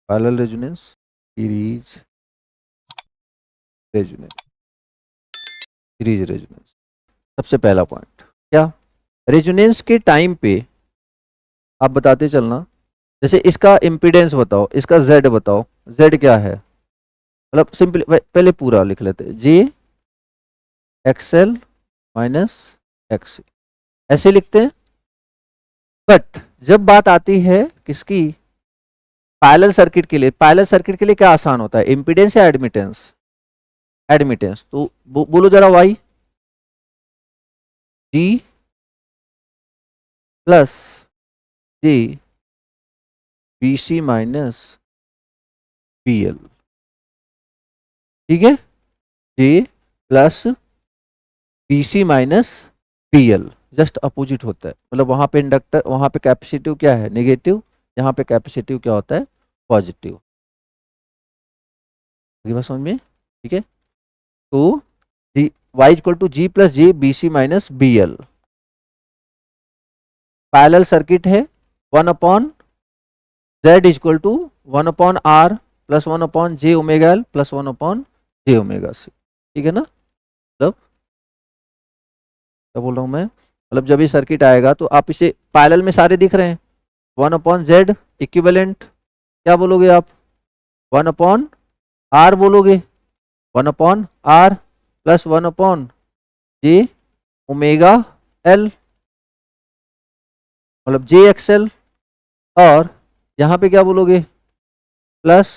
Parallel resonance, series resonance, series resonance. सबसे पहला point क्या, रेजोनेंस के टाइम पे आप बताते चलना, जैसे इसका इम्पीडेंस बताओ, इसका जेड बताओ, जेड क्या है, मतलब सिंपल पहले पूरा लिख लेते, जे एक्सएल माइनस एक्स, ऐसे लिखते हैं। बट जब बात आती है किसकी, पैरेलल सर्किट के लिए, पैरेलल सर्किट के लिए क्या आसान होता है, इम्पीडेंस या एडमिटेंस, एडमिटेंस। तो बोलो जरा, Y G plus J B C minus B L, ठीक है, J plus B C minus B L, just opposite होता है, मतलब वहां पे इंडक्टर, वहां पे कैपेसिटिव क्या है, नेगेटिव, यहाँ पे कैपेसिटिव क्या होता है, पॉजिटिव। बात समझ में, ठीक है। तो G Y equal to G plus J B C minus B L, parallel circuit है, 1 upon Z equal to 1 upon R plus 1 upon J omega L plus 1 upon J omega C, ठीक है ना। मतलब क्या बोल रहा हूँ मैं, मतलब जब ये सर्किट आएगा तो आप इसे पैरेलल में सारे दिख रहे हैं, 1 अपॉन जेड इक्विवेलेंट क्या बोलोगे आप, 1 अपॉन आर बोलोगे, 1 अपॉन आर प्लस 1 अपॉन जे ओमेगा एल, मतलब जे एक्सएल, और यहाँ पे क्या बोलोगे, प्लस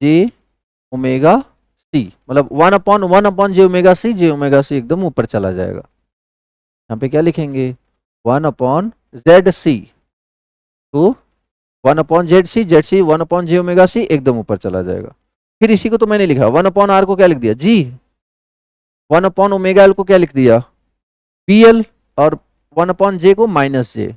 जे ओमेगा सी, मतलब 1 अपॉन जे ओमेगा सी एकदम ऊपर चला जाएगा। यहाँ पे क्या लिखेंगे, 1 अपॉन जेड सी, तो 1 अपॉन जेड सी 1 अपॉन जे ओमेगा सी एकदम ऊपर चला जाएगा। फिर इसी को तो मैंने लिखा, 1 अपॉन आर को क्या लिख दिया जी, 1 अपॉन ओमेगा एल को क्या लिख दिया बी एल, और 1 अपॉन जे को माइनस जे,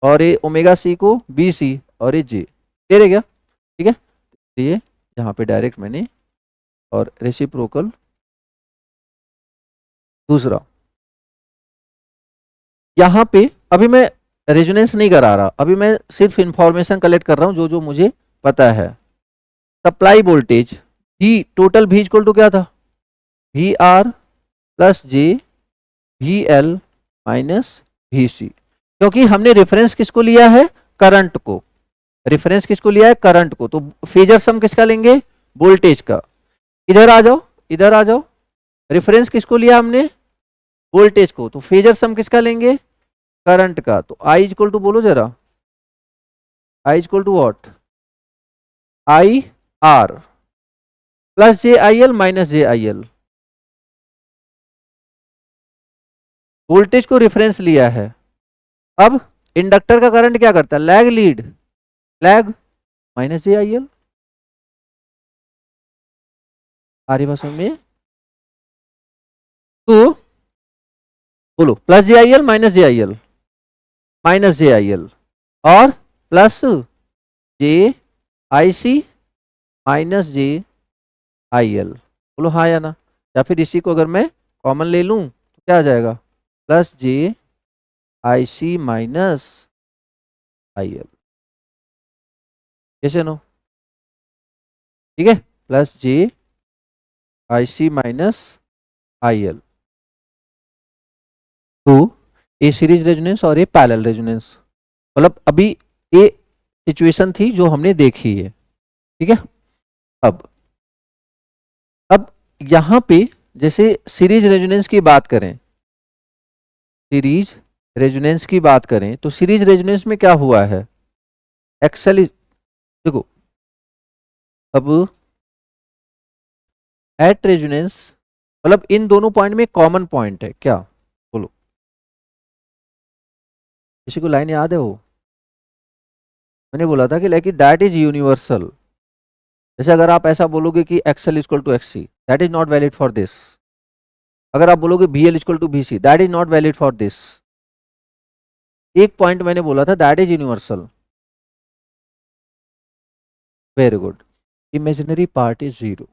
और ये ओमेगा सी को बी सी, और ये जे, क्लियर है क्या, ठीक है। तो ये यहाँ पे डायरेक्ट मैंने, और रेसिप्रोकल दूसरा, यहाँ पे अभी मैं रेजोनेंस नहीं करा रहा, अभी मैं सिर्फ इंफॉर्मेशन कलेक्ट कर रहा हूँ जो जो मुझे पता है। सप्लाई वोल्टेज ही, टोटल भी इक्वल टू क्या था, V R plus J V L minus V C, क्योंकि हमने रेफरेंस किसको लिया है, करंट को, रेफरेंस किसको लिया है, करंट को, तो फेजर सम किसका लेंगे, वोल्टेज का। इधर आ जाओ, इधर आ जाओ, रेफरेंस किसको लिया हमने, वोल्टेज को, तो फेजर सम किसका लेंगे, करंट का। तो आई इक्वल टू बोलो जरा, I equal to what, I R plus J I L minus J I L, voltage को रेफरेंस लिया है। अब इंडक्टर का करंट क्या करता है, lag lead, lag minus J I L, आ रही बात समझ में, तो बोलो plus J I L minus J I L, minus J I L, और plus J I C minus J I L, बोलो हाँ या ना, या फिर इसी को अगर मैं कॉमन ले लूं तो क्या आ जाएगा, plus J I C minus I L, कैसे नो, ठीक है, plus J I C minus I L, तो ए सीरीज रेजोनेंस और ए पैरेलल रेजोनेंस, मतलब अभी ये सिचुएशन थी जो हमने देखी है, ठीक है। अब यहां पे जैसे सीरीज रेजोनेंस की बात करें, सीरीज रेजोनेंस की बात करें तो सीरीज रेजोनेंस में क्या हुआ है, एक्सेल, देखो अब एट रेजोनेंस, मतलब इन दोनों पॉइंट में कॉमन पॉइंट है क्या, बोलो, किसी को लाइन याद है वो, मैंने बोला था कि लाइक दैट इज यूनिवर्सल, जैसे अगर आप ऐसा बोलोगे कि XL equal to X C, that is not valid for this, अगर आप बोलोगे B L equal to B C, that is not valid for this, एक पॉइंट मैंने बोला था that is universal, very good, imaginary part is zero,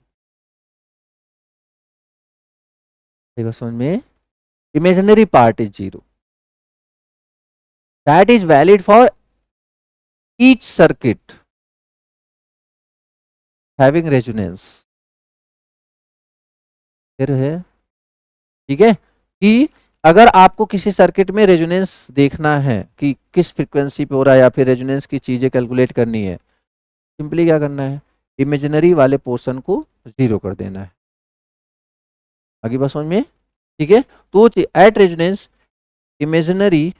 समझ में, imaginary part is 0, that is valid for each circuit, having resonance. फिर है, ठीक है, कि अगर आपको किसी सर्किट में रेजोनेंस देखना है कि किस फ्रीक्वेंसी पे हो रहा है या फिर रेजोनेंस की चीजें कैलकुलेट करनी है, सिंपली क्या करना है, इमेजिनरी वाले पोर्शन को जीरो कर देना है। आगे बात समझ में, ठीक है। तो at resonance imaginary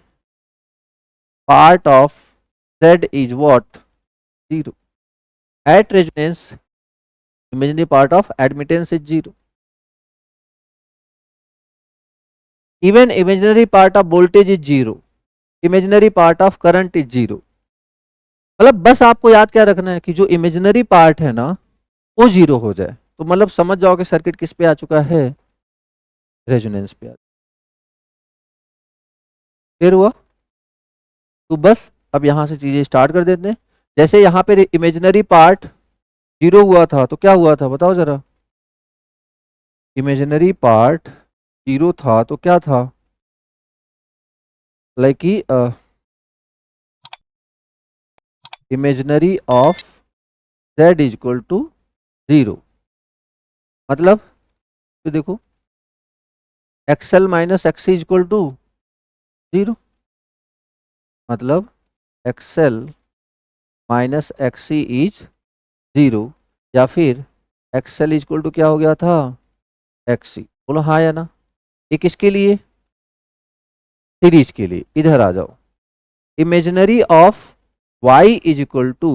part of Z is what? Zero. At resonance, imaginary part of admittance is zero. Even imaginary part of voltage is zero. Imaginary part of current is zero. मतलब बस आपको याद क्या रखना है कि जो इमेजिनरी पार्ट है ना वो जीरो हो जाए, तो मतलब समझ जाओ कि सर्किट किस पे आ चुका है, रेजोनेंस पे आ। क्लियर हुआ? तो बस अब यहां से चीजें स्टार्ट कर देते हैं। जैसे यहाँ पे इमेजिनरी पार्ट जीरो हुआ था तो क्या हुआ था बताओ जरा, इमेजिनरी पार्ट जीरो था तो क्या था, लाइक कि imaginary of Z is equal to zero. मतलब तो देखो XL minus XC is equal to zero, मतलब XL minus XC is zero, या फिर XL इज इक्वल टू क्या हो गया था, XC। बोलो हाँ या ना। ये किसके लिए, सीरीज के लिए। इधर आ जाओ, imaginary of Y is equal to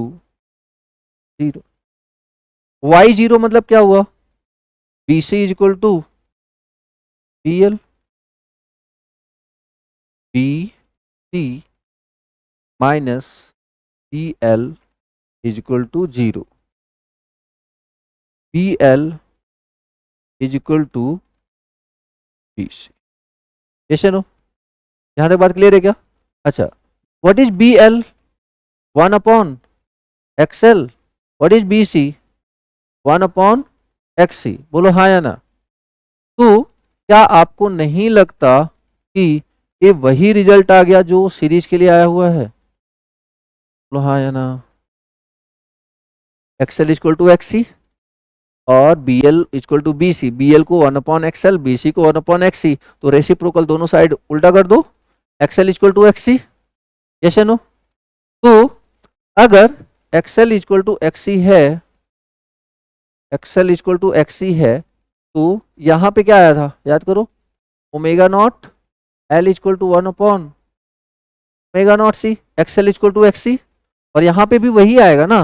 zero. Y zero मतलब क्या हुआ, BC is equal to BL, BC minus BL is equal to zero, BL is equal to BC। Yes no, यहां तक बात क्लियर है क्या? अच्छा, what is BL, 1 upon XL, what is BC, 1 upon XC। बोलो हाँ या ना। तो क्या आपको नहीं लगता कि ये वही रिजल्ट आ गया जो सीरीज के लिए आया हुआ है? बोलो हाँ या ना। XL इक्वल टू XC और BL equal to BC, BL को 1 अपॉन XL, BC को 1 अपॉन XC, तो रेसिप्रोकल दोनों साइड उल्टा कर दो, XL equal to XC। Yes या नो। तो अगर XL इक्वल टू XC है, XL इक्वल टू XC है, तो यहां पे क्या आया था याद करो, omega not L equal to 1 upon omega not C, XL equal to XC। और यहां पे भी वही आएगा ना,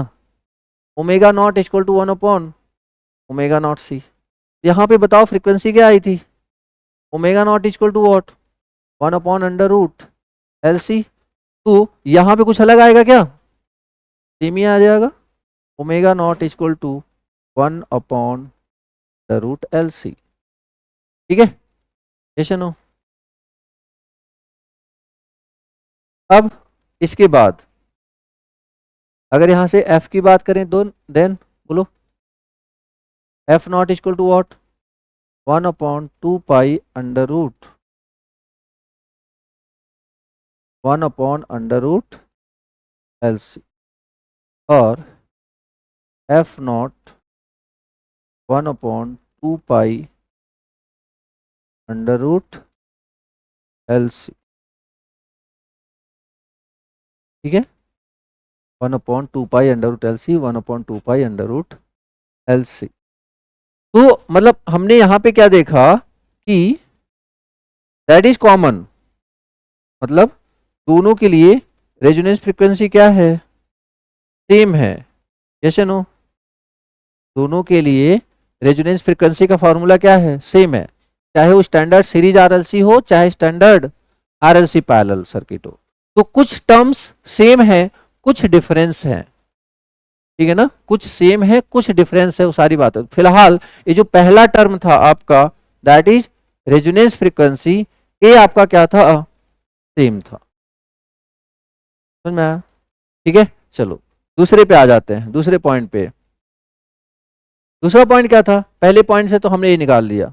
omega not equal to 1 upon omega not C। यहाँ पे बताओ फ्रीक्वेंसी क्या आई थी, omega not equal to what, 1 upon under root LC। तो यहाँ पे कुछ अलग आएगा क्या, सेम ही आ जाएगा, omega not equal to 1 upon the root LC। ठीक है, यस नो। अब इसके बाद अगर यहां से F की बात करें तो देन बोलो, F not equal to what, 1 upon 2 pi under root 1 upon under root LC, और F not 1 upon 2 pi under root LC। ठीक है, 1 upon 2 pi under root LC, 1 upon 2 pi under root LC। तो मतलब हमने यहां पे क्या देखा कि दैट इज कॉमन, मतलब दोनों के लिए रेजोनेंस फ्रीक्वेंसी क्या है, सेम है। यस नो, दोनों के लिए रेजोनेंस फ्रीक्वेंसी का फॉर्मूला क्या है, सेम है, चाहे वो स्टैंडर्ड सीरीज RLC हो चाहे स्टैंडर्ड RLC पैरेलल सर्किट हो। तो कुछ टर्म्स सेम है, कुछ डिफरेंस है, ठीक है ना, कुछ सेम है कुछ डिफरेंस है, वो सारी बात है। फिलहाल ये जो पहला टर्म था आपका दैट इज रेजोनेंस फ्रीक्वेंसी, ये आपका क्या था, सेम था। समझ में आया? ठीक है, चलो दूसरे पे आ जाते हैं, दूसरे पॉइंट पे। दूसरा पॉइंट क्या था, पहले पॉइंट से तो हमने ये निकाल लिया,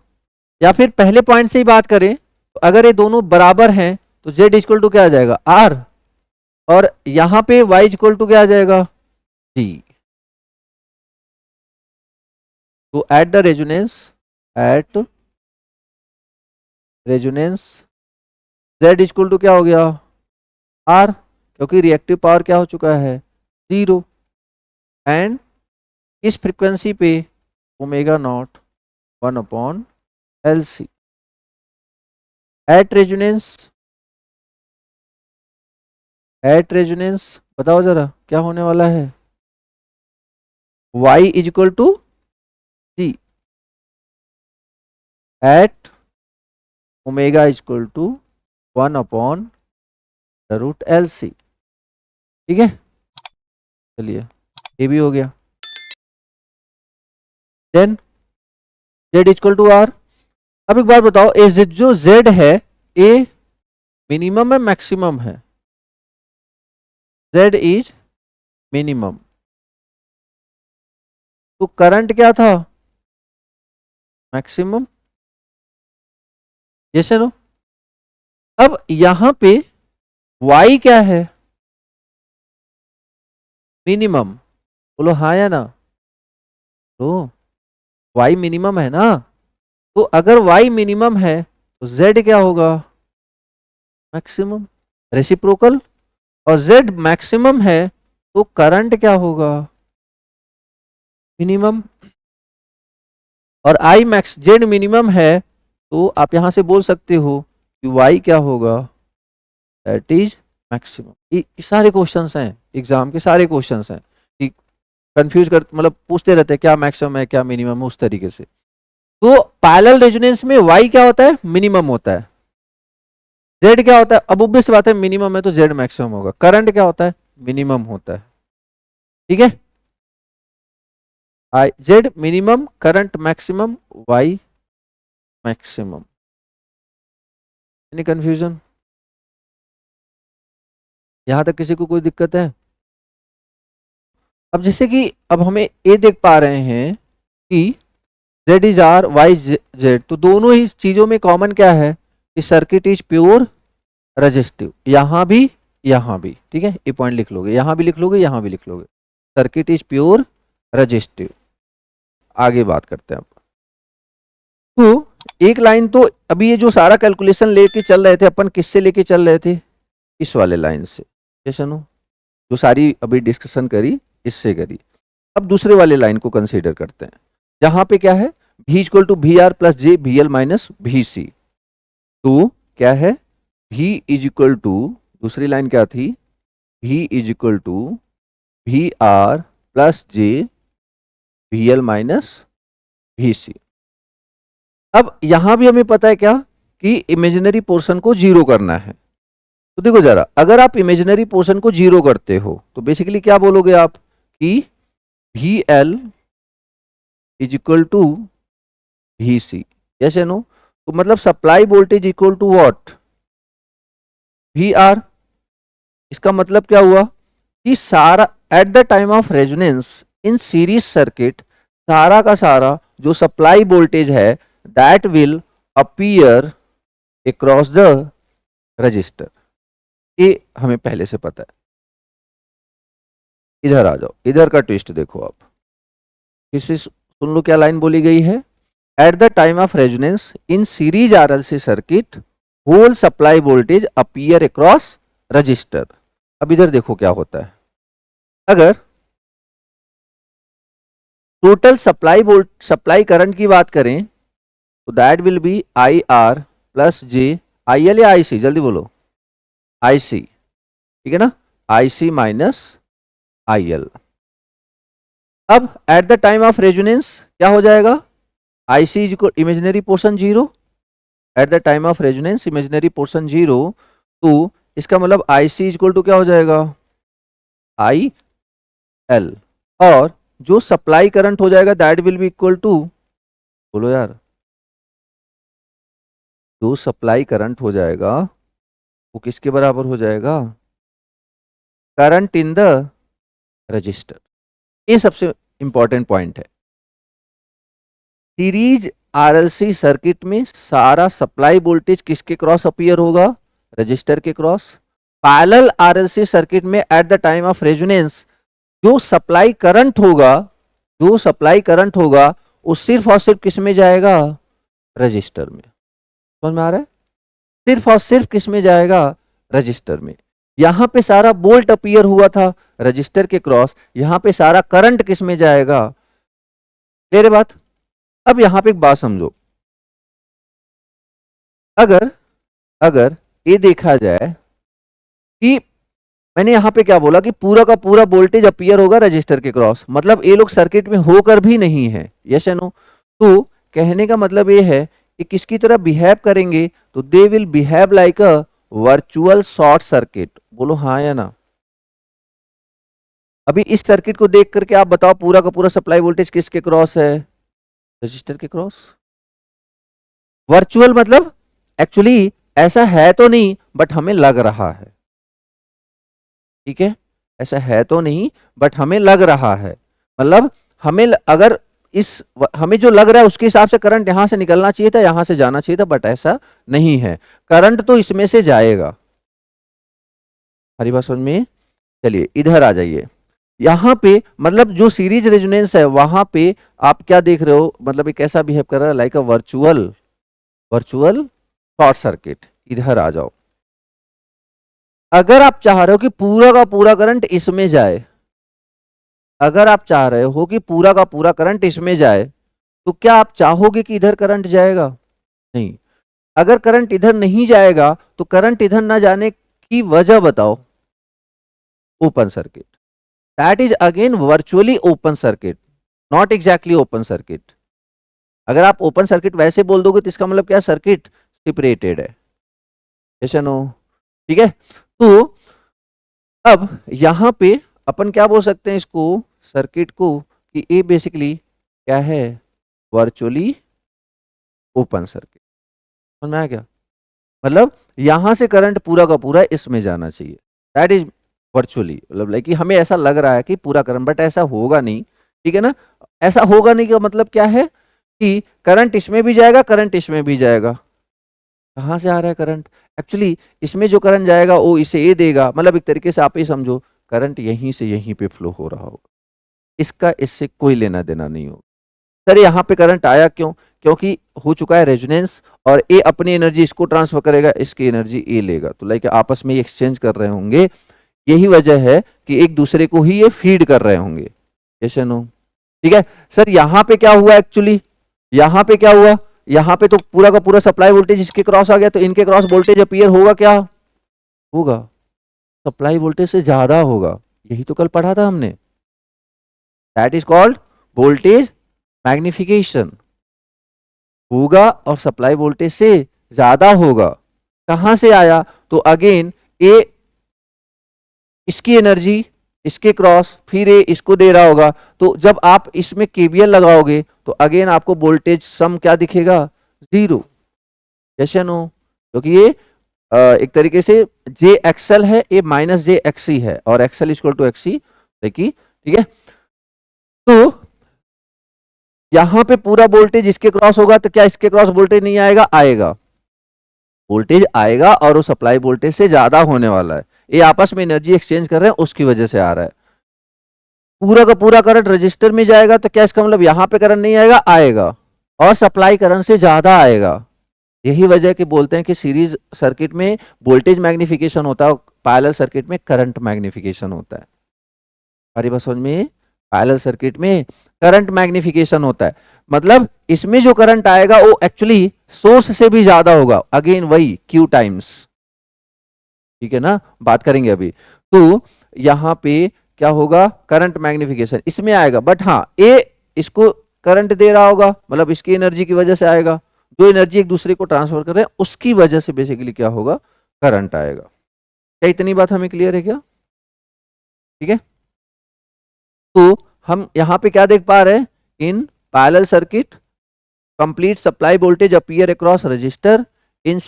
या फिर पहले पॉइंट से ही बात करें तो अगर ये दोनों बराबर हैं तो Z इक्वल टू क्या आ जाएगा, R, और यहां पे Y इक्वल टू क्या आ जाएगा, G। तो at the resonance Z equal to क्या हो गया, R, क्योंकि रिएक्टिव पावर क्या हो चुका है, 0, एंड इस फ्रीक्वेंसी पे omega naught 1/LC। At resonance बताओ जरा क्या होने वाला है, Y is equal to C at omega is equal to 1/√LC। ठीक है, चलिए ये भी हो गया। Then Z equal to R। अब एक बात बताओ, जो Z है ये मिनिमम है मैक्सिमम है, Z इज मिनिमम, तो करंट क्या था, मैक्सिमम, जैसे नो। अब यहां पे Y क्या है, मिनिमम, बोलो हाँ या ना, तो Y मिनिमम है ना, तो अगर Y मिनिमम है तो Z क्या होगा, मैक्सिमम, रेसिप्रोकल, और Z मैक्सिमम है तो करंट क्या होगा, मिनिमम, और I मैक्स Z मिनिमम है तो आप यहां से बोल सकते हो कि Y क्या होगा, दैट इज मैक्सिमम। ये सारे क्वेश्चंस हैं, एग्जाम के सारे क्वेश्चंस हैं कि कंफ्यूज कर, मतलब पूछते रहते हैं क्या मैक्सिमम है क्या मिनिमम है, उस तरीके से। तो पैरेलल रेजोनेंस में Y क्या होता है, मिनिमम होता है, Z क्या होता है, अब ऑब्वियस बात है मिनिमम है तो Z मैक्सिमम होगा, करंट क्या होता है, मिनिमम होता है। ठीक है, Z minimum, current maximum, Y maximum. Any confusion, यहां तक किसी को कोई दिक्कत है? अब जैसे कि अब हमें ये देख पा रहे हैं कि Z is R, Y Z, तो दोनों ही चीजों में कॉमन क्या है कि सर्किट इज प्योर रेजिस्टिव, यहां भी यहां भी। ठीक है, ये पॉइंट लिख लोगे, यहां भी लिख लोगे, यहां भी लिख लोगे, सर्किट इज प्योर रेजिस्टिव। आगे बात करते हैं अब। तो एक लाइन तो अभी ये जो सारा कैलकुलेशन लेके चल रहे थे अपन, किससे लेके चल रहे थे, इस वाले लाइन से, जैसे नो, जो सारी अभी डिस्कशन करी इससे करी। अब दूसरे वाले लाइन को कंसीडर करते हैं, जहां पे क्या है, V equal to V R plus J V L minus V C. तो क्या है, V इज इक्वल टू, दूसरी लाइन क्या थी, V is equal to V R plus J V L minus V C. अब यहां भी हमें पता है क्या कि इमेजिनरी पोर्शन को जीरो करना है। तो देखो जरा, अगर आप इमेजिनरी पोर्शन को जीरो करते हो तो बेसिकली क्या बोलोगे आप कि V L is equal to V C, yes no. तो मतलब supply voltage equal to what, V R. इसका मतलब क्या हुआ कि सारा at the time of resonance in series circuit, सारा का सारा जो सप्लाई वोल्टेज है that will appear across the resistor. ये हमें पहले से पता है। इधर आ जाओ, इधर का ट्विस्ट देखो आप, फिर से सुन लो क्या लाइन बोली गई है, at the time of resonance in series RLC circuit whole supply voltage appear across resistor. अब इधर देखो क्या होता है, अगर टोटल सप्लाई करंट की बात करें तो that will be I R plus J, I L या आई सी, जल्दी बोलो, आई सी। ठीक है ना, I C minus I L. अब at the time of resonance क्या हो जाएगा, I C is equal imaginary portion zero, at the time of resonance imaginary portion zero, तो इसका मतलब I C is equal to क्या हो जाएगा, आई एल, और जो सप्लाई करंट हो जाएगा that will be equal to, बोलो यार, जो सप्लाई करंट हो जाएगा वो किसके बराबर हो जाएगा, करंट इन द रजिस्टर। ये सबसे इंपॉर्टेंट पॉइंट है। सीरीज आरएलसी सर्किट में सारा सप्लाई वोल्टेज किसके क्रॉस अपीयर होगा, रजिस्टर के क्रॉस। पैरेलल आरएलसी सर्किट में eight the time of resonance जो सप्लाई करंट होगा, जो सप्लाई करंट होगा वो सिर्फ और सिर्फ किस में जाएगा? रजिस्टर में। समझ में आ रहा है? सिर्फ और सिर्फ किस में जाएगा? रजिस्टर में। यहां पे सारा बोल्ट अपीयर हुआ था रजिस्टर के क्रॉस, यहां पे सारा करंट किस में जाएगा? क्लियर है बात? अब यहां पे एक बात समझो, अगर अगर ये देखा जाए कि मैंने यहां पे क्या बोला कि पूरा का पूरा वोल्टेज अपीयर होगा रजिस्टर के क्रॉस, मतलब ये लोग सर्किट में होकर भी नहीं है, यस या नो? तो कहने का मतलब ये है कि किसकी तरह बिहेव करेंगे, तो they will behave like a virtual short circuit. बोलो हाँ या ना? अभी इस सर्किट को देख करके आप बताओ पूरा का पूरा सप्लाई वोल्टेज किसके क्रॉस है? रजिस्टर के क्रॉस। वर्चुअल मतलब एक्चुअली ऐसा है तो नहीं, बट हमें लग रहा है, ठीक है? ऐसा है तो नहीं बट हमें लग रहा है, मतलब हमें अगर हमें जो लग रहा है उसके हिसाब से करंट यहां से निकलना चाहिए था, यहां से जाना चाहिए था, बट ऐसा नहीं है। करंट तो इसमें से जाएगा। हरी बात समझ में? चलिए इधर आ जाइए। यहां पे मतलब जो सीरीज रेजोनेंस है वहां पे आप क्या देख रहे हो, मतलब ये कैसा बिहेव कर रहा है? Like a virtual virtual short circuit. इधर आ जाओ। अगर आप चाह रहे हो कि पूरा का पूरा करंट इसमें जाए, अगर आप चाह रहे हो कि पूरा का पूरा करंट इसमें जाए, तो क्या आप चाहोगे कि इधर करंट जाएगा? नहीं। अगर करंट इधर नहीं जाएगा तो करंट इधर ना जाने की वजह बताओ। Open circuit. That is again virtually open circuit, not exactly open circuit. अगर आप ओपन सर्किट वैसे बोल दोगे तो इसका मतलब क्या? सर्किट सेपरेटेड है, ऐसा नो? ठीक है। तो अब यहां पे अपन क्या बोल सकते हैं इसको, सर्किट को, कि ये बेसिकली क्या है? Virtually open circuit. समझ में आया क्या? मतलब यहां से करंट पूरा का पूरा इसमें जाना चाहिए, दैट इज वर्चुअली, मतलब लाइक कि हमें ऐसा लग रहा है कि पूरा करंट, बट ऐसा होगा नहीं, ठीक है ना? ऐसा होगा नहीं का मतलब क्या है कि करंट इसमें भी जाएगा, करंट इसमें भी जाएगा। कहाँ से आ रहा है करंट? एक्चुअली इसमें जो करंट जाएगा वो इसे ये देगा, मतलब एक तरीके से आप ये समझो करंट यहीं से यहीं पे फ्लो हो रहा होगा, इसका इससे कोई लेना देना नहीं होगा। सर यहाँ पे करंट आया क्यों? क्योंकि हो चुका है रेजोनेंस, और ए अपनी एनर्जी इसको ट्रांसफर करेगा, इसकी एनर्जी ए लेगा, तो लाइक आपस में ये एक्सचेंज कर रहे होंगे। यही वजह है कि एक दूसरे को ही ये फीड कर रहे होंगे, जैसे नो? ठीक है। सर यहाँ पे क्या हुआ एक्चुअली? यहाँ पे क्या हुआ? यहाँ पे तो पूरा का पूरा सप्लाई वोल्टेज इसके क्रॉस आ गया, तो इनके क्रॉस वोल्टेज अपीयर होगा, क्या होगा? सप्लाई वोल्टेज से ज्यादा होगा। यही तो कल पढ़ा था हमने, that is called voltage magnification. होगा और सप्लाई वोल्टेज से ज्यादा होगा। कहां से आया? तो अगेन ए इसकी एनर्जी इसके क्रॉस, फिर ये इसको दे रहा होगा, तो जब आप इसमें केवीएल लगाओगे तो अगेन आपको वोल्टेज सम क्या दिखेगा? जीरो, जैसे नो? क्योंकि ये एक तरीके से जे एक्सएल है, ये माइनस जे एक्सी है, और एक्सएल इक्वल टू एक्सी, देखिए, ठीक है? तो यहां पे पूरा वोल्टेज इसके क्रॉस होगा, तो क्या इसके क्रॉस वोल्टेज नहीं आएगा? आएगा, वोल्टेज आएगा, और वो सप्लाई वोल्टेज से ज्यादा होने वाला है। ये आपस में एनर्जी एक्सचेंज कर रहे हैं, उसकी वजह से आ रहा है। पूरा का पूरा करंट रजिस्टर में जाएगा, तो क्या इसका मतलब यहां पे करंट नहीं आएगा? आएगा, और सप्लाई करंट से ज्यादा आएगा। यही वजह कि बोलते हैं कि सीरीज सर्किट में वोल्टेज मैग्निफिकेशन होता है, पैरेलल सर्किट में करंट मैग्निफिकेशन होता है। हमारी बात समझ में? पैरेलल सर्किट में करंट मैग्निफिकेशन होता है, मतलब इसमें जो करंट आएगा वो एक्चुअली सोर्स से भी ज्यादा होगा, अगेन वही क्यू टाइम्स, ठीक है ना? बात करेंगे अभी। तो यहां पे क्या होगा? करंट मैग्निफिकेशन इसमें आएगा, बट हाँ ए इसको करंट दे रहा होगा, मतलब इसकी एनर्जी की वजह से आएगा, जो एनर्जी एक दूसरे को ट्रांसफर कर रहे हैं उसकी वजह से बेसिकली क्या होगा? करंट आएगा। क्या इतनी बात हमें क्लियर है क्या? ठीक है। तो हम यहां पे क्या देख पा रहे हैं? इन parallel circuit complete supply voltage appear across register in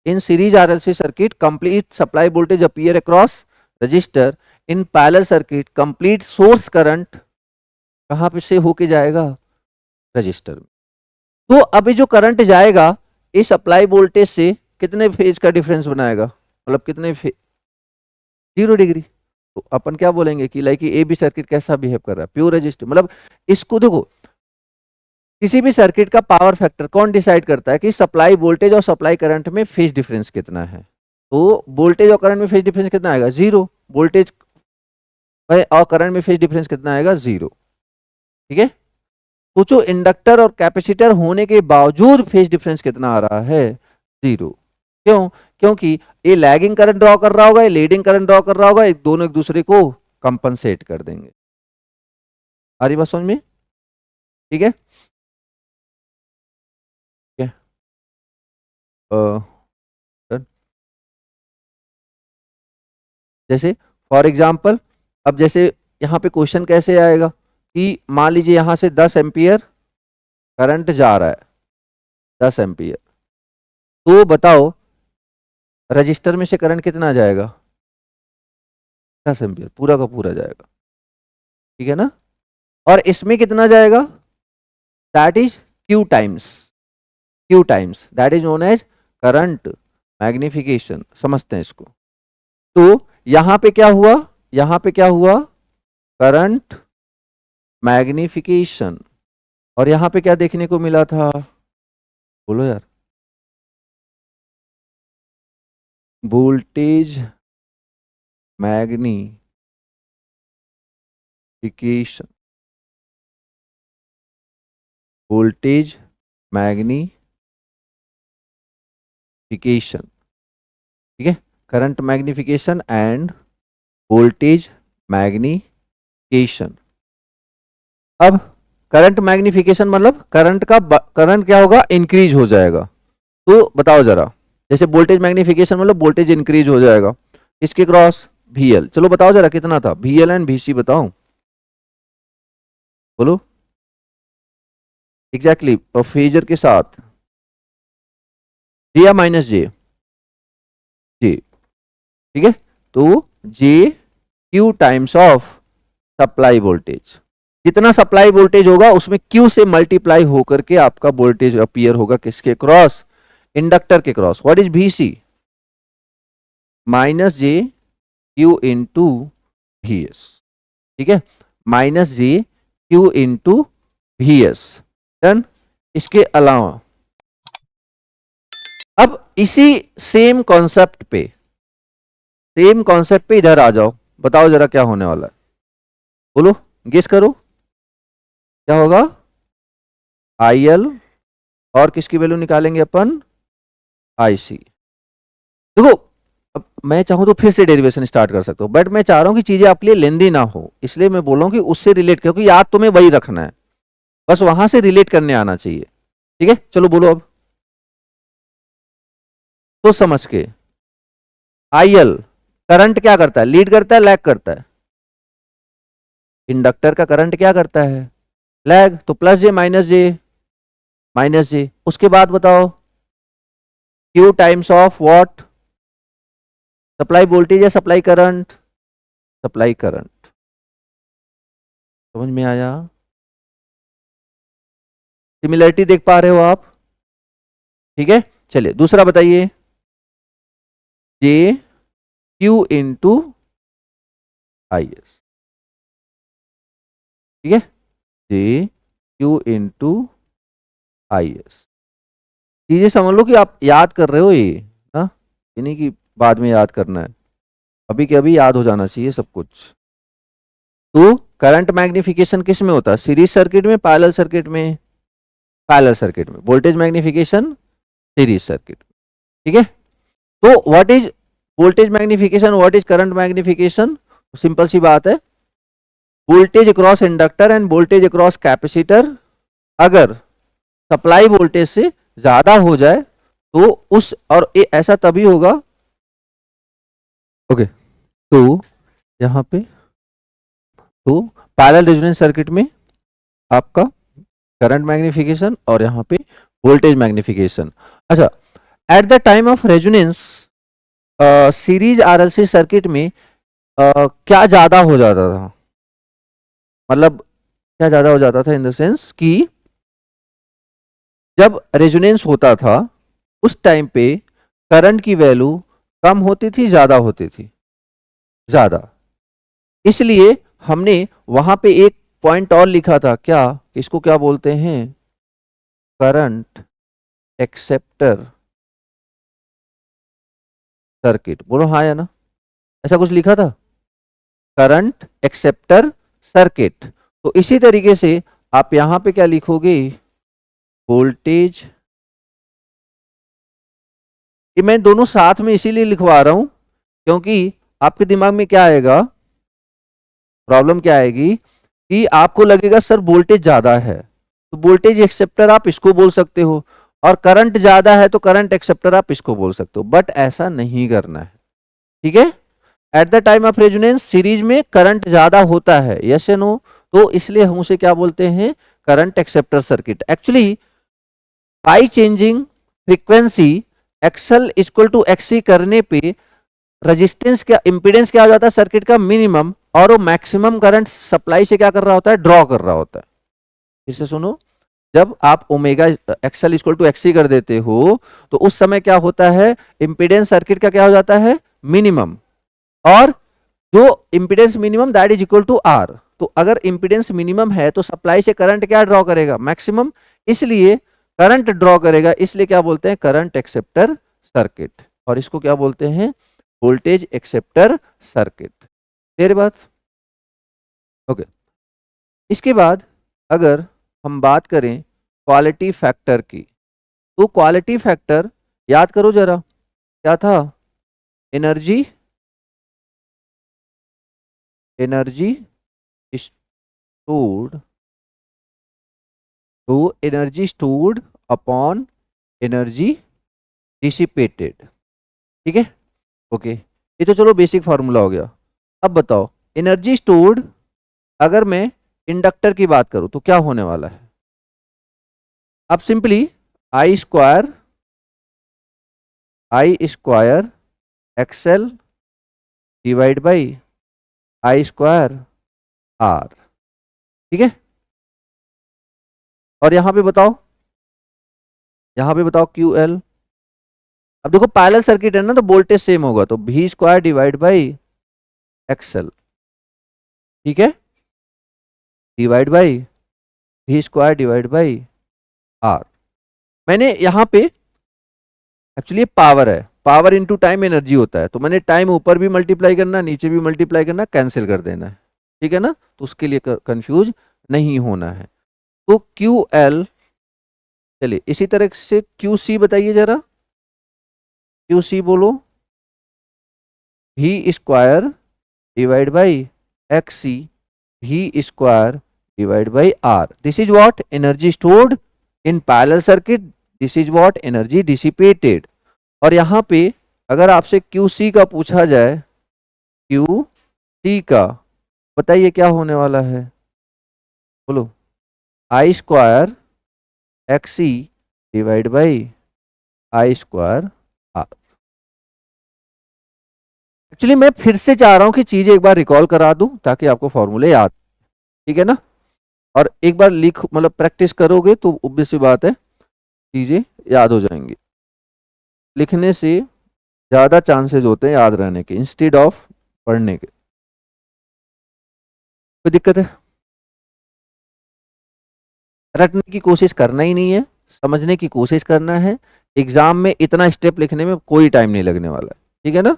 in series RLC circuit complete supply voltage appear across resistor, in parallel circuit complete source current कहां पे से होके जाएगा? रजिस्टर में। तो अभी जो करंट जाएगा इस सप्लाई वोल्टेज से कितने फेज का डिफरेंस बनाएगा, मतलब कितने 0 डिग्री। तो अपन क्या बोलेंगे कि लाइक ए बी सर्किट कैसा बिहेव कर रहा है, प्योर रेजिस्टिव। मतलब इसको देखो, किसी भी सर्किट का पावर फैक्टर कौन डिसाइड करता है कि सप्लाई वोल्टेज और सप्लाई करंट में फेज डिफरेंस कितना है। तो वोल्टेज और करंट में फेज डिफरेंस कितना आएगा, जीरो। वोल्टेज और करंट में फेज डिफरेंस कितना आएगा, जीरो। ठीक है। सोचो इंडक्टर और कैपेसिटर होने के बावजूद फेज डिफरेंस कितना आ रहा है, जीरो। क्यों? क्योंकि ये लैगिंग करंट ड्रॉ कर रहा होगा, ये लीडिंग करंट ड्रॉ कर रहा होगा, एक दोनों एक दूसरे को कंपनसेट कर देंगे। आ रही बात समझ में? ठीक है। डन। जैसे फॉर एग्जाम्पल, अब जैसे यहाँ पे क्वेश्चन कैसे आएगा कि मान लीजिए यहाँ से 10 एम्पियर करंट जा रहा है, 10 एम्पियर, तो बताओ रजिस्टर में से करंट कितना जाएगा, 10 एम्पियर पूरा का पूरा जाएगा। ठीक है ना। और इसमें कितना जाएगा, that is Q times, Q times, that is known as current magnification. समझते हैं इसको। तो यहां पे क्या हुआ, यहां पे क्या हुआ, करंट मैग्निफिकेशन। और यहां पे क्या देखने को मिला था, बोलो यार, वोल्टेज मैग्निफिकेशन, वोल्टेज मैग्निफिकेशन। ठीक है। Current magnification end voltage magnification. अब करंट मैग्निफिकेशन मतलब करंट का करंट क्या होगा, इंक्रीज हो जाएगा। तो बताओ जरा, जैसे वोल्टेज मैग्निफिकेशन मतलब वोल्टेज इंक्रीज हो जाएगा इसके क्रॉस VL। चलो बताओ जरा कितना था VL एंड VC, बताओ, बोलो एग्जैक्टली फेजर के साथ, जे या माइनस जे, जे। ठीक है। तो J Q times of supply voltage, जितना सप्लाई वोल्टेज होगा उसमें क्यू से मल्टीप्लाई होकर के आपका वोल्टेज अपीयर होगा किसके क्रॉस, इंडक्टर के cross. What is VC, minus J Q into VS। ठीक है, माइनस जे क्यू इंटू VS। डन। इसके अलावा अब इसी सेम कॉन्सेप्ट पे, सेम कॉन्सेप्ट पे इधर आ जाओ, बताओ जरा क्या होने वाला है, बोलो, गेस करो क्या होगा। IL और किसकी वैल्यू निकालेंगे अपन, IC। देखो अब मैं चाहूं तो फिर से डेरिवेशन स्टार्ट कर सकता हूं, बट मैं चाह रहा हूं कि चीजें आपके लिए लेंदी ना हो, इसलिए मैं बोल रहा हूं कि उससे रिलेट, क्योंकि याद तुम्हें वही रखना है, बस वहां से रिलेट करने आना चाहिए। ठीक है, चलो बोलो अब तो समझ के। IL करंट क्या करता है, लीड करता है लैग करता है, इंडक्टर का करंट क्या करता है, लैग। तो प्लस जे माइनस जे, माइनस जे। उसके बाद बताओ Q times of what, supply voltage या सप्लाई करंट, सप्लाई करंट। समझ में आया, सिमिलरिटी देख पा रहे हो आप। ठीक है, चलिए दूसरा बताइए, जे क्यू इंटू IS। ठीक है, जे क्यू इंटू IS। चीजें समझ लो कि आप याद कर रहे हो ये ना, ये नहीं कि बाद में याद करना है, अभी के अभी याद हो जाना चाहिए सब कुछ। तो करंट मैग्निफिकेशन किस में होता है, सीरीज सर्किट में, पैरेलल सर्किट में, पैरेलल सर्किट में। Voltage magnification series circuit. ठीक है। तो what is voltage magnification, what is current magnification, simple सी बात है, voltage across inductor and voltage across capacitor अगर सप्लाई वोल्टेज से ज्यादा हो जाए तो उस, और ये ऐसा तभी होगा। ओके, तो यहां पे तो पैरेलल रेजोनेंस सर्किट में आपका करंट मैग्निफिकेशन और यहां पे वोल्टेज मैग्निफिकेशन। अच्छा, eight the time of resonance series RLC circuit में क्या ज्यादा हो जाता था, मतलब क्या ज्यादा हो जाता था इन द सेंस कि जब रेजोनेंस होता था उस टाइम पे करंट की वैल्यू कम होती थी, ज्यादा होती थी, ज्यादा। इसलिए हमने वहां पे एक पॉइंट और लिखा था, क्या, इसको क्या बोलते हैं, करंट एक्सेप्टर सर्किट। बोलो हाँ या ना, ऐसा कुछ लिखा था, करंट एक्सेप्टर सर्किट। तो इसी तरीके से आप यहां पे क्या लिखोगे, वोल्टेज, ये मैं दोनों साथ में इसीलिए लिखवा रहा हूं क्योंकि आपके दिमाग में क्या आएगा, प्रॉब्लम क्या आएगी कि आपको लगेगा सर वोल्टेज ज्यादा है, तो वोल्टेज एक्सेप्टर आप इसको बोल सकते हो, और करंट ज्यादा है तो करंट एक्सेप्टर आप इसको बोल सकते हो, बट ऐसा नहीं करना है, ठीक है। At the time of resonance series में करंट ज्यादा होता है, यस या नो, तो इसलिए हम उसे क्या बोलते हैं, current acceptor circuit. Actually by changing frequency X L equal to X C करने पे रेजिस्टेंस क्या, इंपीडेंस क्या हो जाता है सर्किट का मिनिमम, और वो मैक्सिमम करंट सप्लाई से क्या कर रहा होता है, ड्रॉ कर रहा होता है। फिर से सुनो, जब आप omega X L equal to X C कर देते हो तो उस समय क्या होता है, इंपीडेंस सर्किट का क्या हो जाता है, मिनिमम, और जो impedance minimum that is equal to R. तो अगर इंपीडेंस मिनिमम है तो सप्लाई से करंट क्या ड्रॉ करेगा, मैक्सिमम, इसलिए करंट ड्रॉ करेगा, इसलिए क्या बोलते हैं, करंट एक्सेप्टर सर्किट, और इसको क्या बोलते हैं, वोल्टेज एक्सेप्टर सर्किट। क्लियर बात, ओके। इसके बाद अगर हम बात करें क्वालिटी फैक्टर की, तो क्वालिटी फैक्टर याद करो जरा, क्या था, एनर्जी, एनर्जी स्टोर्ड, तो energy stored upon energy dissipated, ठीक है, ओके। ये तो चलो बेसिक फार्मूला हो गया। अब बताओ एनर्जी स्टोर्ड, अगर मैं इंडक्टर की बात करूं तो क्या होने वाला है, अब simply I square X L divide by I square R, ठीक है। और यहां पे बताओ, यहां पे बताओ क्यू एल, अब देखो पैरेलल सर्किट है ना तो वोल्टेज सेम होगा, तो V square divide by X L, ठीक है, divide by V square divide by R. मैंने यहाँ पे एक्चुअली पावर है, पावर इनटू टाइम एनर्जी होता है, तो मैंने टाइम ऊपर भी मल्टीप्लाई करना, नीचे भी मल्टीप्लाई करना, कैंसिल कर देना है, ठीक है ना, तो उसके लिए कंफ्यूज नहीं होना है। तो क्यू एल, चलिए इसी तरह से क्यू सी बताइए जरा, क्यू सी बोलो, V square divide by X C, V square divide by R, this is what energy stored in parallel circuit, this is what energy dissipated. और यहाँ पे अगर आपसे क्यू सी का पूछा जाए, क्यू सी का बताइए क्या होने वाला है, बोलो, I square X C divide by I square R. Actually मैं फिर से चाह रहा हूं कि चीजें एक बार रिकॉल करा दूं ताकि आपको फॉर्मूले याद, ठीक है ना, और एक बार लिख मतलब प्रैक्टिस करोगे तो ऑब्वियस सी बात है चीजें याद हो जाएंगी, लिखने से ज्यादा चांसेस होते हैं याद रहने के इंस्टेड ऑफ पढ़ने के। कोई दिक्कत है, रटने की कोशिश करना ही नहीं है, समझने की कोशिश करना है, एग्जाम में इतना स्टेप लिखने में कोई टाइम नहीं लगने वाला है, ठीक है ना,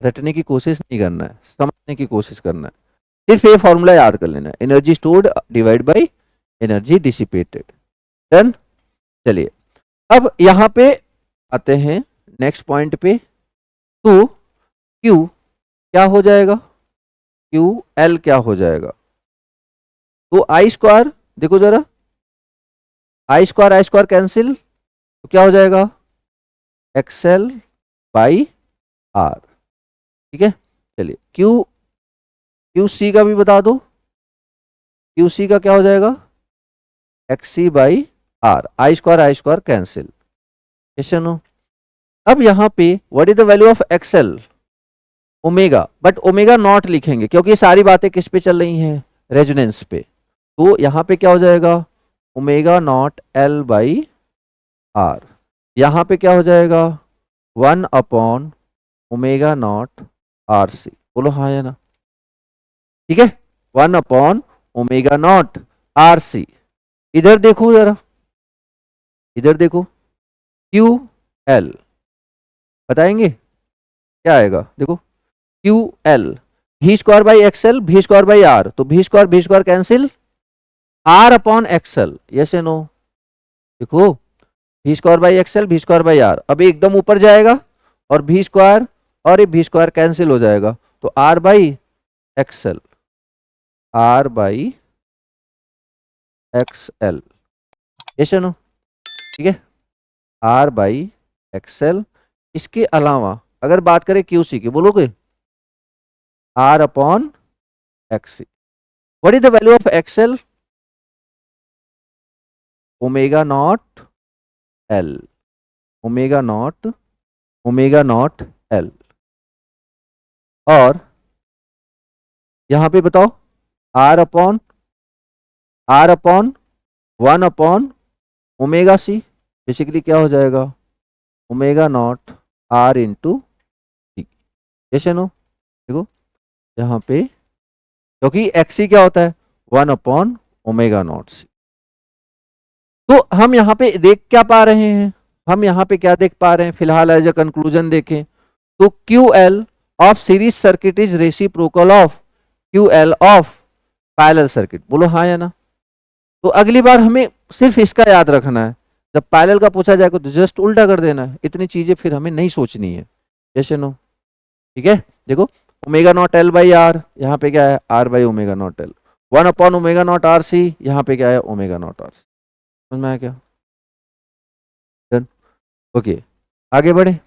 रटने की कोशिश नहीं करना है, समझने की कोशिश करना है, सिर्फ ये फॉर्मूला याद कर लेना है, energy stored divide by energy dissipated, done. चलिए अब यहां पे आते हैं नेक्स्ट पॉइंट पे, तो क्यू क्या हो जाएगा, क्यू एल क्या हो जाएगा, तो आई स्क्वायर, देखो जरा, आई स्क्वायर कैंसिल, तो क्या हो जाएगा, एक्सएल बाई आर, ठीक है। चलिए क्यू, क्यू सी का भी बता दो, क्यू सी का क्या हो जाएगा, X C by R, I square cancel, question हो। अब यहाँ पे what is the value of X L, omega, but omega naught लिखेंगे क्योंकि ये सारी बातें किस पे चल रही हैं, रेजोनेंस पे, तो यहाँ पे क्या हो जाएगा, omega not L by R, यहाँ पे क्या हो जाएगा, 1 upon omega naught R C, बोलो हाँ या ना, ठीक है, 1/ओमेगा नॉट आर सी। इधर देखो जरा, इधर देखो, क्यू एल बताएंगे क्या आएगा, देखो Q L, V square by X L, V square by R, तो V square cancel, R upon X L, yes या नो, देखो V square by X L, V square by R, अब एकदम ऊपर जाएगा और भी स्क्वायर और ये भी स्क्वायर कैंसिल हो जाएगा, तो R by X L, R by X L, yes या नो, ठीक है, आर बाई एक्सएल। इसके अलावा अगर बात करें क्यूसी की, बोलोगे R upon X C. What is the value of X L, omega not L, omega not L. और यहां पे बताओ R upon 1 upon omega C, basically क्या हो जाएगा, omega naught R into C, जैसे नो, देखो यहाँ पे, क्योंकि एक्सी क्या होता है 1/ओमेगा नॉट सी। तो हम यहाँ पे देख क्या पा रहे हैं, हम यहाँ पे क्या देख पा रहे हैं फिलहाल एज ए कंक्लूजन देखें तो Q L of series circuit is reciprocal of Q L of parallel circuit, बोलो हाँ या ना। तो अगली बार हमें सिर्फ इसका याद रखना है, जब पैरेलल का पूछा जाएगा तो जस्ट उल्टा कर देना है, इतनी चीजें फिर हमें नहीं सोचनी है, जैसे नो, ठीक है। देखो omega not L by R, यहाँ पे क्या है R by omega not L, 1/ओमेगा नॉट आर सी, यहाँ पे क्या है ओमेगा नॉट आर सी, समझ में आया क्या, डन, ओके आगे बढ़े,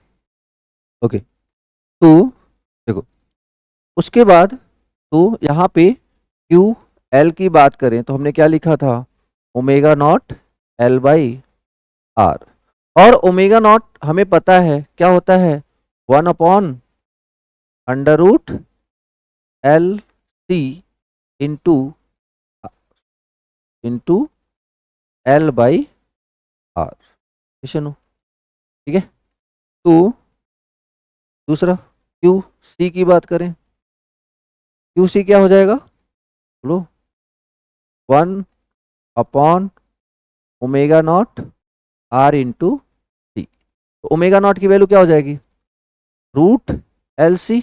ओके। तो देखो उसके बाद तो यहाँ पे क्यू एल की बात करें तो हमने क्या लिखा था, omega not L by R, और ओमेगा नॉट हमें पता है क्या होता है 1/√LC into L by are, ठीक है। तो दूसरा क्यू सी की बात करें, क्यू सी क्या हो जाएगा, बोलो 1/ओमेगा नॉट आर इंटू सी, तो ओमेगा नॉट की वैल्यू क्या हो जाएगी √LC,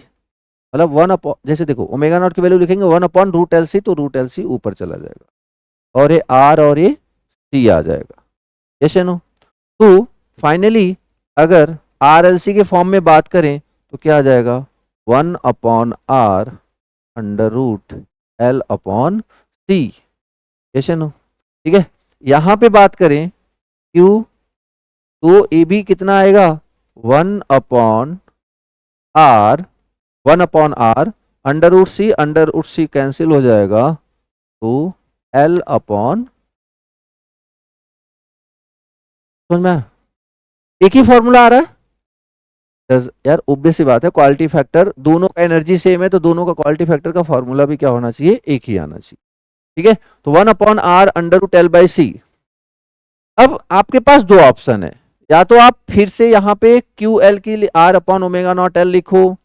मतलब 1 जैसे देखो ओमेगा नॉट की वैल्यू लिखेंगे 1/√LC, तो √LC ऊपर चला जाएगा और ये आर और ये सी आ जाएगा, जैसे नो। तो फाइनली अगर RLC के फॉर्म में बात करें तो क्या आ जाएगा 1/R √L/C, जैसे नो, ठीक है। यहां पे बात करें Q, तो ए भी कितना आएगा 1/R, 1/R, √C कैंसिल हो जाएगा, तो L अपॉन, समझ में एक ही फॉर्मूला आ रहा है, यार ऑब्वियस सी बात है, क्वालिटी फैक्टर दोनों का एनर्जी सेम है तो दोनों का क्वालिटी फैक्टर का फॉर्मूला भी क्या होना चाहिए, एक ही आना चाहिए, ठीक है। तो 1/R √L/C। अब आपके पास दो ऑप्शन है, या तो आप फिर से यहाँ पे क्यू एल की R/ओमेगा नॉट एल लिखो,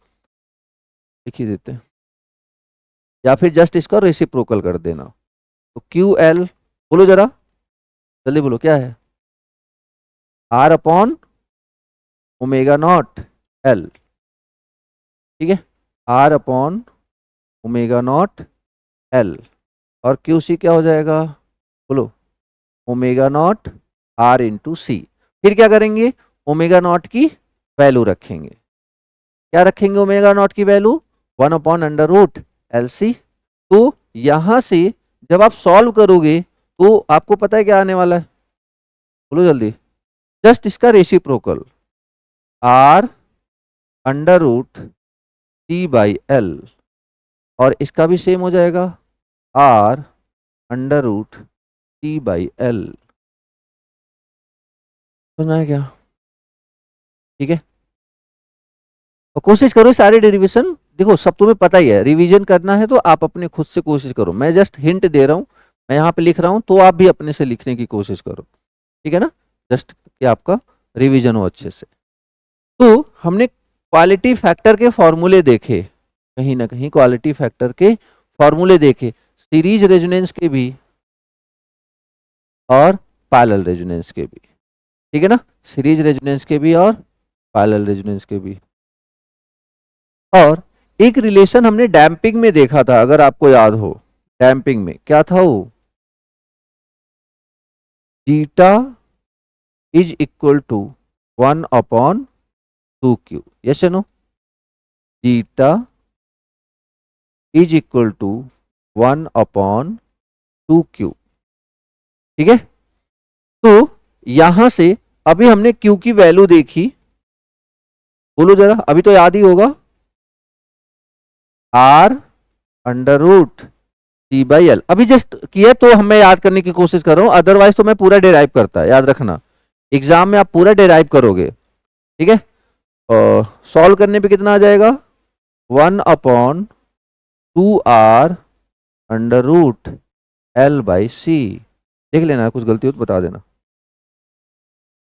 लिख ही देते हैं, या फिर जस्ट इसको रेसिप्रोकल कर देना, तो क्यू एल बोलो जरा जल्दी बोलो क्या है, R/ओमेगा नॉट एल, ठीक है, R/ओमेगा नॉट एल, और क्यू सी क्या हो जाएगा, बोलो ओमेगा नॉट आर इंटू सी। फिर क्या करेंगे, ओमेगा नॉट की वैल्यू रखेंगे, क्या रखेंगे ओमेगा नॉट की वैल्यू 1/√LC। तो यहां से जब आप सॉल्व करोगे तो आपको पता है क्या आने वाला है, बोलो जल्दी, जस्ट इसका रेसिप्रोकल R√T/L, और इसका भी सेम हो जाएगा R√T/L, सुना है क्या, ठीक है। और कोशिश करो सारे डेरिवेशन, देखो सब तुम्हें पता ही है, रिवीजन करना है तो आप अपने खुद से कोशिश करो, मैं जस्ट हिंट दे रहा हूँ, मैं यहाँ पे लिख रहा हूँ तो आप भी अपने से लिखने की कोशिश करो, ठीक है ना, जस्ट कि आपका रिवीजन हो अच्छे से। तो हमने क्वालिटी फैक्टर के फॉर्मूले देखे, कहीं ना कहीं क्वालिटी फैक्टर के फॉर्मूले देखे, सीरीज रेजोनेंस के भी और पैरेलल रेजोनेंस के भी, ठीक है ना, सीरीज रेजोनेंस के भी और पैरेलल रेजोनेंस के भी। और एक रिलेशन हमने डैम्पिंग में देखा था, अगर आपको याद हो, डैम्पिंग में क्या था वो, zeta is equal to 1/2q, yes no, zeta is equal to 1/2q, ठीक है। तो यहां से अभी हमने q की वैल्यू देखी, बोलो जरा, अभी तो याद ही होगा, r√c/l, अभी जस्ट किया तो मैं याद करने की कोशिश कर रहा हूं, अदरवाइज तो मैं पूरा डिराइव करता है, याद रखना एग्जाम में आप पूरा डिराइव करोगे, ठीक है। सॉल्व करने पे कितना आ जाएगा, 1/2r√l/c, देख लेना, कुछ गलती हो तो बता देना।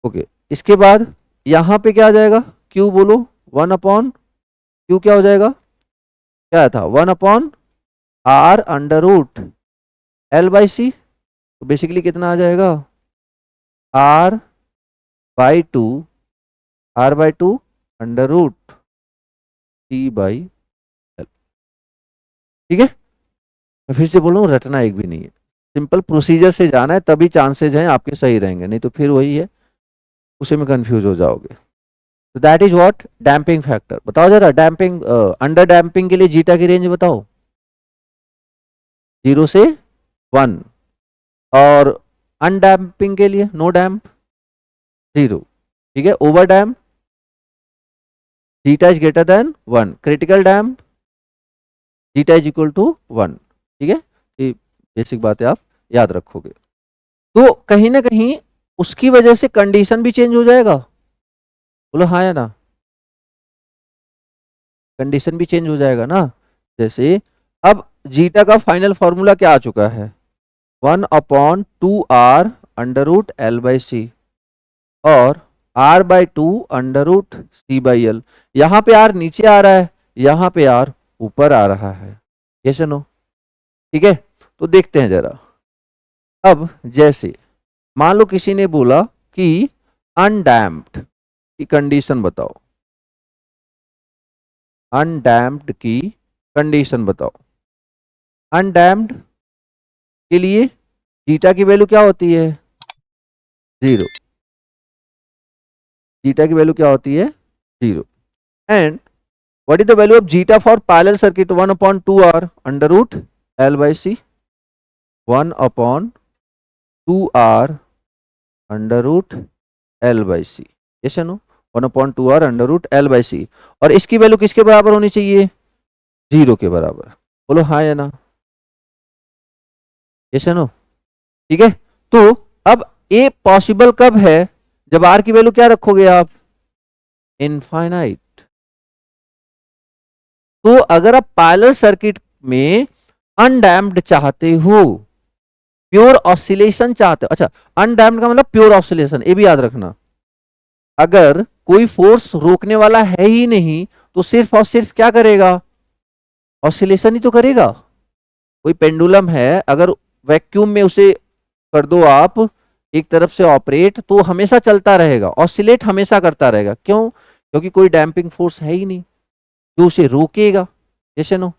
ओके, इसके बाद यहां पे क्या आ जाएगा, q बोलो, 1/q क्या हो जाएगा, क्या था, 1/r√l/c, तो बेसिकली कितना आ जाएगा, r/2 r/2√c/l, ठीक है। मैं फिर से बोल रहा हूँ, रटना एक भी नहीं है, सिंपल प्रोसीजर से जाना है, तभी चांसेज हैं आपके सही रहेंगे, नहीं तो फिर वही है, उसी में कंफ्यूज हो जाओगे। तो that is what, damping factor. बताओ जरा, डैम्पिंग अंडर डैम्पिंग के लिए जीटा की रेंज बताओ, 0 से 1, और अनडैम्पिंग के लिए, नो डैम्प, 0, ठीक है। Over damp zeta is greater than 1, critical damp zeta is equal to 1, ठीक है। ये बेसिक बातें आप याद रखोगे। तो कहीं ना कहीं उसकी वजह से कंडीशन भी चेंज हो जाएगा, बोलो हाँ या ना, कंडीशन भी चेंज हो जाएगा ना। जैसे अब जीटा का फाइनल फॉर्मूला क्या आ चुका है, 1/2r√l/c, और r/2√c/l, यहां पे r नीचे आ रहा है, यहां पे r ऊपर आ रहा है, यस नो, ठीक है। तो देखते हैं जरा, अब जैसे मान लो किसी ने बोला कि अनडैम्प्ड की कंडीशन बताओ, अनडैम्प्ड की कंडीशन बताओ, अनडैम्प्ड के लिए जीटा की वैल्यू क्या होती है, 0, जीटा की वैल्यू क्या होती है, 0, and what is the value of zeta for parallel circuit, 1/2r√l/c, 1/2r√l/c, yes no, 1/2r√l/c, और इसकी वैल्यू किसके बराबर होनी चाहिए, 0 के बराबर, बोलो हाँ या ना, यस नो, ठीक है। तो अब ये पॉसिबल कब है, जब आर की वैल्यू क्या रखोगे आप, इनफाइनाइट। तो अगर आप पैरेलल सर्किट में अनडैम्प्ड चाहते हो, प्योर ऑसिलेशन चाहते हो, अच्छा अनडैम्प्ड का मतलब प्योर ऑसिलेशन, ये भी याद रखना, अगर कोई फोर्स रोकने वाला है ही नहीं तो सिर्फ और सिर्फ क्या करेगा, ऑसिलेशन ही तो करेगा। कोई पेंडुलम है, अगर वैक्यूम में उसे कर दो आप एक तरफ से ऑपरेट, तो हमेशा चलता रहेगा, ऑसिलेट हमेशा करता रहेगा, क्यों, क्योंकि कोई डैम्पिंग फोर्स है ही नहीं जो उसे रोकेगा, जैसे नो,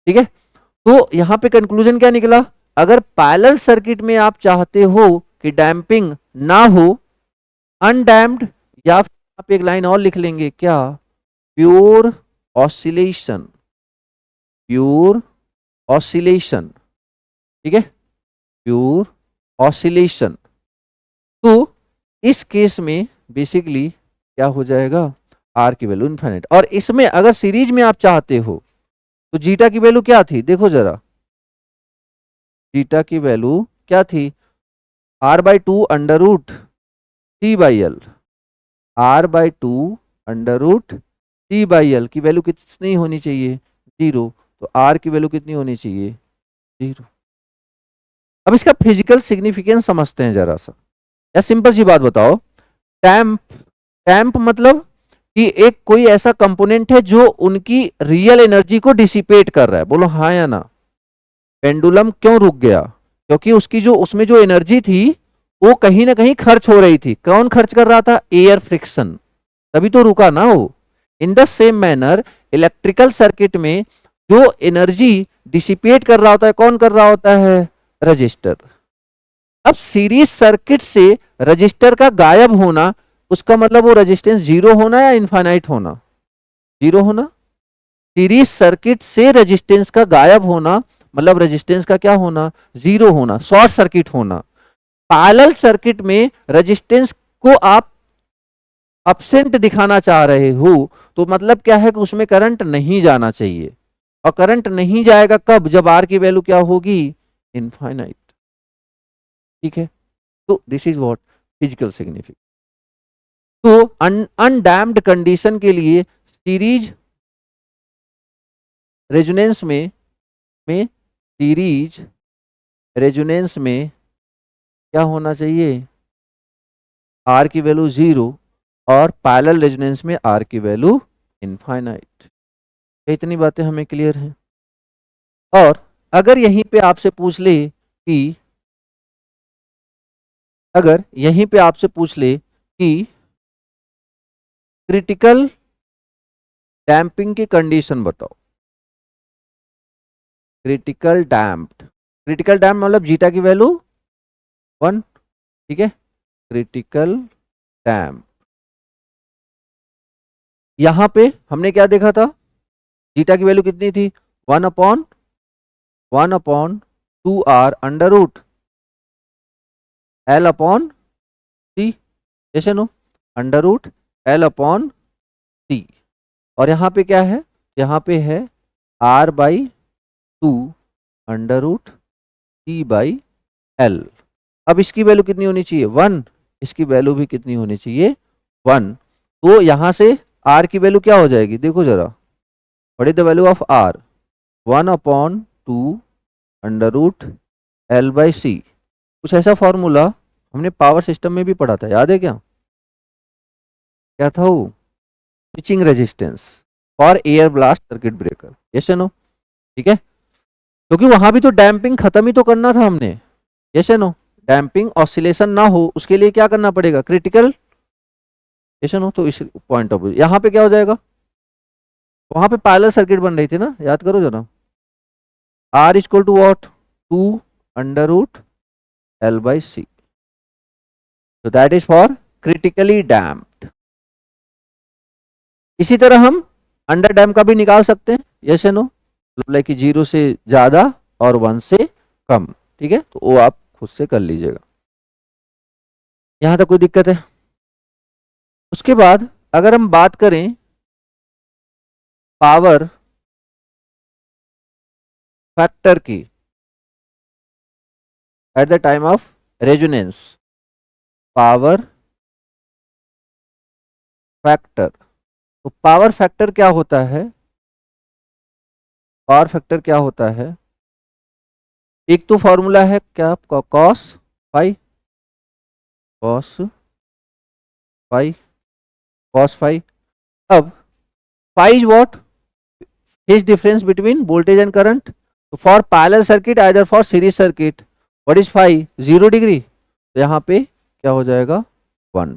ठीक है। तो यहां पे कंक्लूजन क्या निकला, अगर पैरेलल सर्किट में आप चाहते हो कि डैम्पिंग ना हो, अनडैम्प्ड, या फिर आप एक लाइन और लिख लेंगे क्या, प्योर ऑसिलेशन, प्योर ऑसिलेशन, ठीक है, प्योर ऑसिलेशन, तो इस केस में बेसिकली क्या हो जाएगा, आर की वैल्यू इनफाइनाइट। और इसमें अगर सीरीज में आप चाहते हो तो जीटा की वैल्यू क्या थी, देखो जरा, जीटा की वैल्यू क्या थी, r/2√c/l, r/2√c/l की वैल्यू कितनी होनी चाहिए, 0, तो r की वैल्यू कितनी होनी चाहिए, 0। अब इसका फिजिकल सिग्निफिकेंस समझते हैं जरा सा, या सिंपल सी बात बताओ, टैंप, टैंप मतलब कि एक कोई ऐसा कंपोनेंट है जो उनकी रियल एनर्जी को डिसिपेट कर रहा है, बोलो हाँ या ना, पेंडुलम क्यों रुक गया? क्योंकि उसकी जो उसमें जो एनर्जी थी वो कहीं ना कहीं खर्च हो रही थी। कौन खर्च कर रहा था? एयर फ्रिक्शन, तभी तो रुका ना वो। In the same manner electrical circuit में जो एनर्जी डिसिपेट कर रहा होता है, कौन कर रहा होता है? रजिस्टर। अब सीरीज सर्किट से रजिस्टर का गायब होना, उसका मतलब वो रेजिस्टेंस जीरो होना या इनफाइनाइट होना? जीरो होना। सीरीज सर्किट से रेजिस्टेंस का गायब होना मतलब रेजिस्टेंस का क्या होना? जीरो होना, शॉर्ट सर्किट होना। पैरेलल सर्किट में रेजिस्टेंस को आप अब्सेंट दिखाना चाह रहे हो, तो मतलब क्या है कि उसमें करंट नहीं जाना चाहिए। और करंट नहीं जाएगा कब? जब आर की वैल्यू क्या होगी? इनफाइनाइट। ठीक है, तो this is what physical significance. तो अनडैम्प्ड कंडीशन के लिए सीरीज रेजोनेंस में सीरीज रेजोनेंस में क्या होना चाहिए? आर की वैल्यू जीरो, और पैरेलल रेजोनेंस में आर की वैल्यू इनफाइनाइट। इतनी बातें हमें क्लियर हैं। और अगर यहीं पे आपसे पूछ ले कि अगर यहीं पे आपसे पूछ ले कि क्रिटिकल डैम्पिंग की कंडीशन बताओ। क्रिटिकल डैम्प्ड, क्रिटिकल डैम्प मतलब जीटा की वैल्यू 1। ठीक है, क्रिटिकल डैम्प। यहां पे हमने क्या देखा था? जीटा की वैल्यू कितनी थी? 1/2 R अंडर रूट L/C, ऐसे नो, अंडर रूट L/C। और यहाँ पे क्या है? यहाँ पे है R/2 अंडर रूट C/L। अब इसकी वैल्यू कितनी होनी चाहिए? 1। इसकी वैल्यू भी कितनी होनी चाहिए? 1। तो यहां से R की वैल्यू क्या हो जाएगी? देखो जरा, what is the value of R? 1/2 under root L/C। कुछ ऐसा फॉर्मूला हमने पावर सिस्टम में भी पढ़ा था, याद है क्या? क्या था वो? Switching resistance for air blast circuit breaker, yes no? ठीक है, क्योंकि वहां भी तो डैम्पिंग खत्म ही तो करना था हमने, यस नो? डैम्पिंग ऑसिलेशन ना हो उसके लिए क्या करना पड़ेगा? Critical, yes no? तो इस पॉइंट ऑफ व्यू यहाँ पे क्या हो जाएगा? वहां पे पैरेलल सर्किट बन रही थी ना, याद करो जरा। R equal to what? 2 under root L/C। तो that is for critically damped. इसी तरह हम अंडर डैम का भी निकाल सकते हैं, यस नो? मतलब कि 0 से ज्यादा और 1 से कम। ठीक है, तो वो आप खुद से कर लीजिएगा। यहां तक कोई दिक्कत है? उसके बाद अगर हम बात करें पावर फैक्टर की eight the time of resonance, power factor. तो पावर फैक्टर क्या होता है? पावर फैक्टर क्या होता है? एक तो फॉर्मूला है क्या आपका? Cos phi, cos phi, cos phi. अब phi is what? Phase difference between voltage and current. तो for parallel circuit either for series circuit, what is phi? 0 degree. तो यहाँ पे क्या हो जाएगा? 1।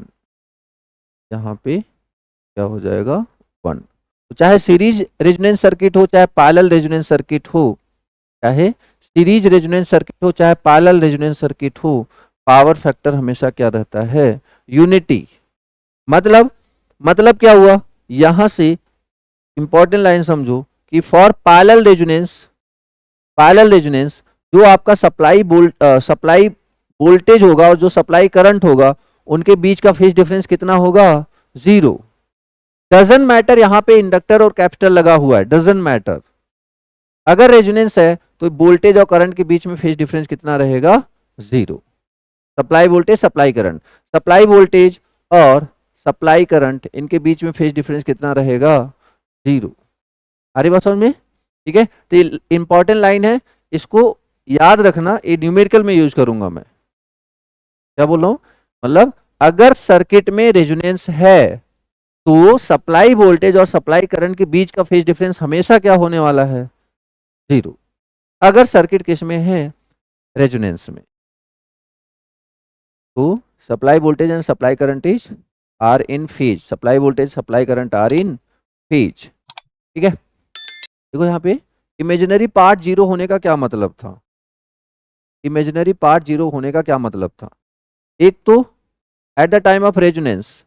यहाँ पे क्या हो जाएगा? 1। तो चाहे सीरीज रेजोनेंस सर्किट हो चाहे पैरेलल रेजोनेंस सर्किट हो, चाहे सीरीज रेजोनेंस सर्किट हो चाहे पैरेलल रेजोनेंस सर्किट हो, पावर फैक्टर हमेशा क्या रहता है? यूनिटी। मतलब क्या हुआ? यहां से इंपॉर्टेंट लाइन समझो कि फॉर पैरेलल रेजोनेंस जो आपका सप्लाई वोल्टेज होगा और जो सप्लाई करंट होगा, उनके बीच का फेज डिफरेंस कितना होगा? 0। डजंट मैटर यहां पे इंडक्टर और कैपेसिटर लगा हुआ है, डजंट मैटर। अगर रेजोनेंस है तो वोल्टेज और करंट के बीच में फेज डिफरेंस कितना रहेगा? 0। Supply voltage, supply current, supply voltage और सप्लाई करंट, इनके बीच में फेज डिफरेंस कितना रहेगा? 0। आ रही बात समझ में? ठीक है, तो इंपॉर्टेंट लाइन है, इसको याद रखना। ये न्यूमेरिकल में यूज करूंगा मैं। क्या बोल रहा हूं? मतलब अगर सर्किट में रेजोनेंस है तो सप्लाई वोल्टेज और सप्लाई करंट के बीच का फेज डिफरेंस हमेशा क्या होने वाला है? 0। अगर सर्किट किस में है, रेजोनेंस में, तो supply voltage and supply current is are in phase, supply voltage supply current are in phase. ठीक है, देखो यहाँ पे इमेजिनरी पार्ट जीरो होने का क्या मतलब था, इमेजिनरी पार्ट जीरो होने का क्या मतलब था, एक तो at the time of resonance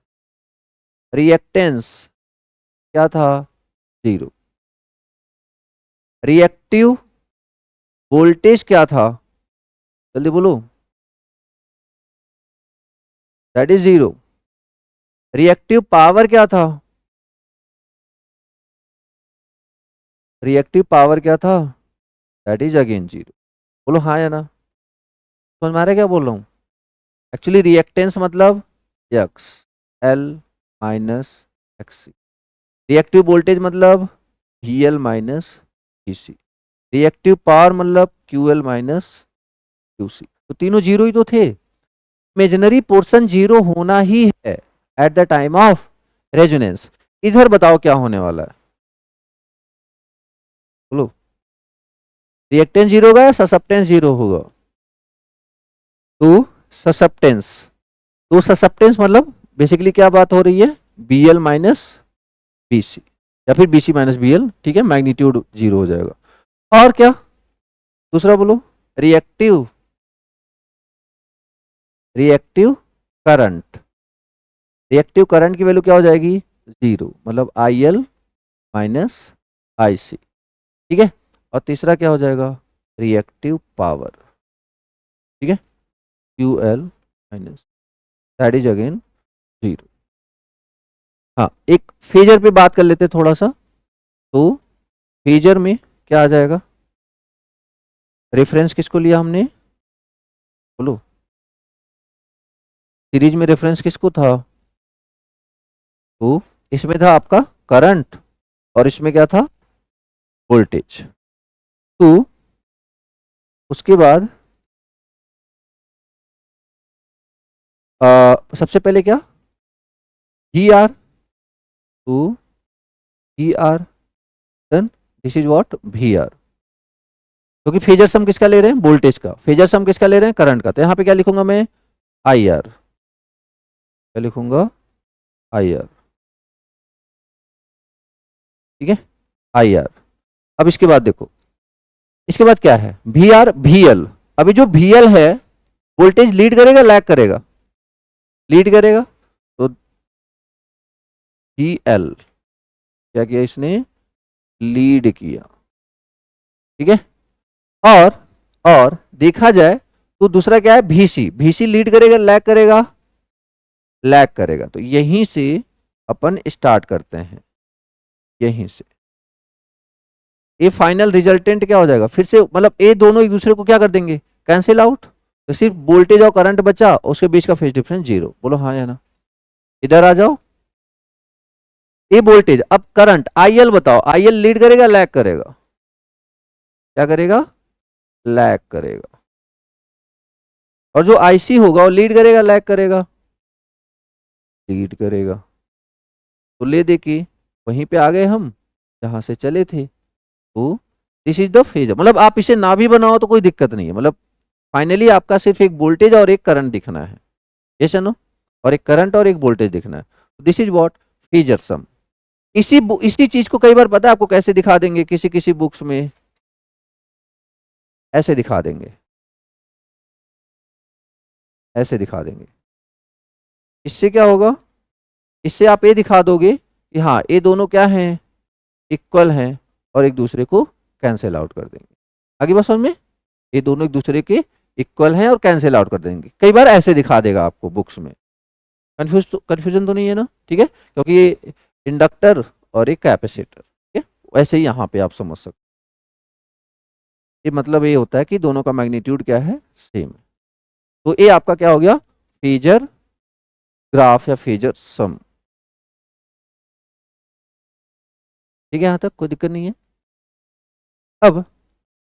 reactance क्या था, जीरो, रिएक्टिव वोल्टेज क्या था, जल्दी बोलो, that is zero, reactive power क्या था, रिएक्टिव पावर क्या था, दैट इज अगेन जीरो। बोलो हाँ या ना, समझ में आ रहा है क्या बोल रहा हूँ। एक्चुअली रिएक्टेंस मतलब X L minus X, reactive voltage मतलब V L minus V C, reactive power मतलब Q L minus Q C, तो तीनों जीरो ही तो थे। इमेजिनरी पोर्शन जीरो होना ही है at the time of resonance. इधर बताओ क्या होने वाला है, बोलो, रिएक्टेंस जीरो होगा या ससेप्टेंस जीरो होगा, तो ससेप्टेंस, तो ससेप्टेंस मतलब बेसिकली क्या बात हो रही है, B L minus B C या फिर B C minus B L, ठीक है, मैग्नीट्यूड जीरो हो जाएगा। और क्या दूसरा बोलो, reactive, reactive current, reactive current की वैल्यू क्या हो जाएगी, जीरो, मतलब आई एल माइनस आई सी, ठीक है। और तीसरा क्या हो जाएगा, रिएक्टिव पावर, ठीक है, Q L minus, that is again zero. हाँ, एक फेजर पे बात कर लेते थोड़ा सा, तो फेजर में क्या आ जाएगा, रेफरेंस किसको लिया हमने, बोलो, सीरीज में रेफरेंस किसको था, तो इसमें था आपका करंट और इसमें क्या था, वोल्टेज। तो उसके बाद सबसे पहले क्या, जी आर, तो G R, then this is what V R, क्योंकि फेजर सम किसका ले रहे हैं, वोल्टेज का, फेजर सम किसका ले रहे हैं, करंट का, तो यहाँ पे क्या लिखूंगा मैं, आई आर, क्या लिखूंगा, आई आर, ठीक है, आई आर। अब इसके बाद देखो, इसके बाद क्या है, वी आर वी एल। अभी जो वी एल है, वोल्टेज लीड करेगा लैग करेगा, लीड करेगा, तो वी एल क्या किया इसने, लीड किया, ठीक है। और देखा जाए तो दूसरा क्या है, भीसी, भीसी लीड करेगा लैग करेगा, लैग करेगा, तो यहीं से अपन स्टार्ट करते हैं, यहीं से ये फाइनल रिजल्टेंट क्या हो जाएगा, फिर से मतलब ये दोनों एक दूसरे को क्या कर देंगे, कैंसिल आउट, तो सिर्फ वोल्टेज और करंट बचा, उसके बीच का फेज डिफरेंस जीरो। बोलो हाँ या ना, इधर आ जाओ, ये वोल्टेज, अब करंट आई एल बताओ, आई एल लीड करेगा लैग करेगा, क्या करेगा, लैग करेगा, और जो आईसी होगा वो लीड करेगा लैग करेगा, लीड करेगा। तो ले देखिए वहीं पे आ गए हम जहां से चले थे, तो दिस इज द फेजर, मतलब आप इसे ना भी बनाओ तो कोई दिक्कत नहीं है, मतलब फाइनली आपका सिर्फ एक वोल्टेज और एक करंट दिखना है, यस नो, और एक करंट और एक वोल्टेज दिखना है, this is what phasor sum. इसी चीज को कई बार पता है आपको कैसे दिखा देंगे, किसी किसी बुक्स में ऐसे दिखा देंगे, ऐसे दिखा देंगे। इससे क्या होगा, इससे आप ये दिखा दोगे कि हाँ ये दोनों क्या हैं, इक्वल हैं, और एक दूसरे को कैंसिल आउट कर देंगे। आगे बात समझ में, ये दोनों एक दूसरे के इक्वल हैं और कैंसिल आउट कर देंगे, कई बार ऐसे दिखा देगा आपको बुक्स में। कंफ्यूजन तो नहीं है ना, ठीक है, क्योंकि ये इंडक्टर और एक कैपेसिटर, ठीक है, वैसे ही यहाँ पे आप समझ सकते, ये मतलब ये होता है कि दोनों का मैग्नीट्यूड क्या है, सेम। तो ये आपका क्या हो गया, फेजर ग्राफ या फेजर सम, ठीक है, यहाँ तक कोई दिक्कत नहीं है। अब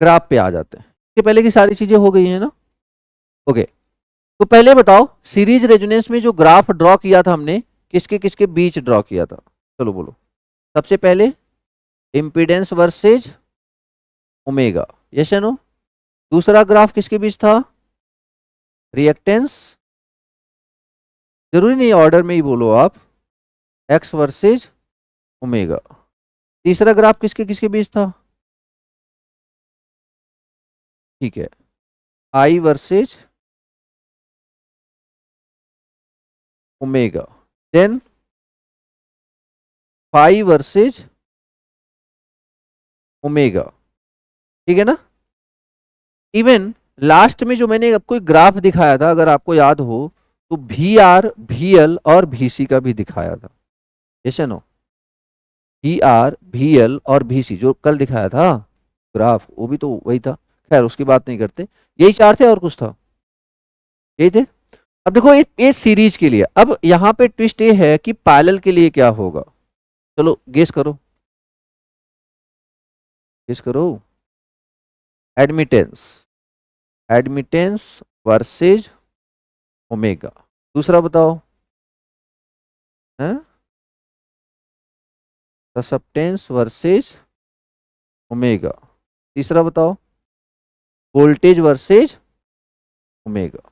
ग्राफ पे आ जाते हैं, इसके पहले की सारी चीजें हो गई हैं ना, ओके। तो पहले बताओ सीरीज रेजोनेंस में जो ग्राफ ड्रॉ किया था हमने, किसके किसके बीच ड्रॉ किया था, चलो बोलो। सबसे पहले इम्पीडेंस वर्सेज ओमेगा, यस या नो? दूसरा ग्राफ किसके बीच था? रिएक्टेंस, जरूरी नहीं ऑर्डर में ही बोलो आप, एक्स वर्सेज ओमेगा। तीसरा ग्राफ किसके किसके बीच था? ठीक है, I versus omega, then phi versus omega, ठीक है ना? इवन लास्ट में जो मैंने आपको एक ग्राफ दिखाया था, अगर आपको याद हो, तो वी आर, वी एल और वी सी का भी दिखाया था, yes no? V R, V L और वी सी जो कल दिखाया था ग्राफ, वो भी तो वही था। खैर उसकी बात नहीं करते, यही चार थे और कुछ था? यही थे। अब देखो ये सीरीज के लिए, अब यहाँ पे ट्विस्ट ये है कि पैरेलल के लिए क्या होगा। चलो गेस करो, गेस करो। Admittance, admittance versus omega. दूसरा बताओ, हैं? Susceptance versus omega. तीसरा बताओ, वोल्टेज वर्सेज ओमेगा।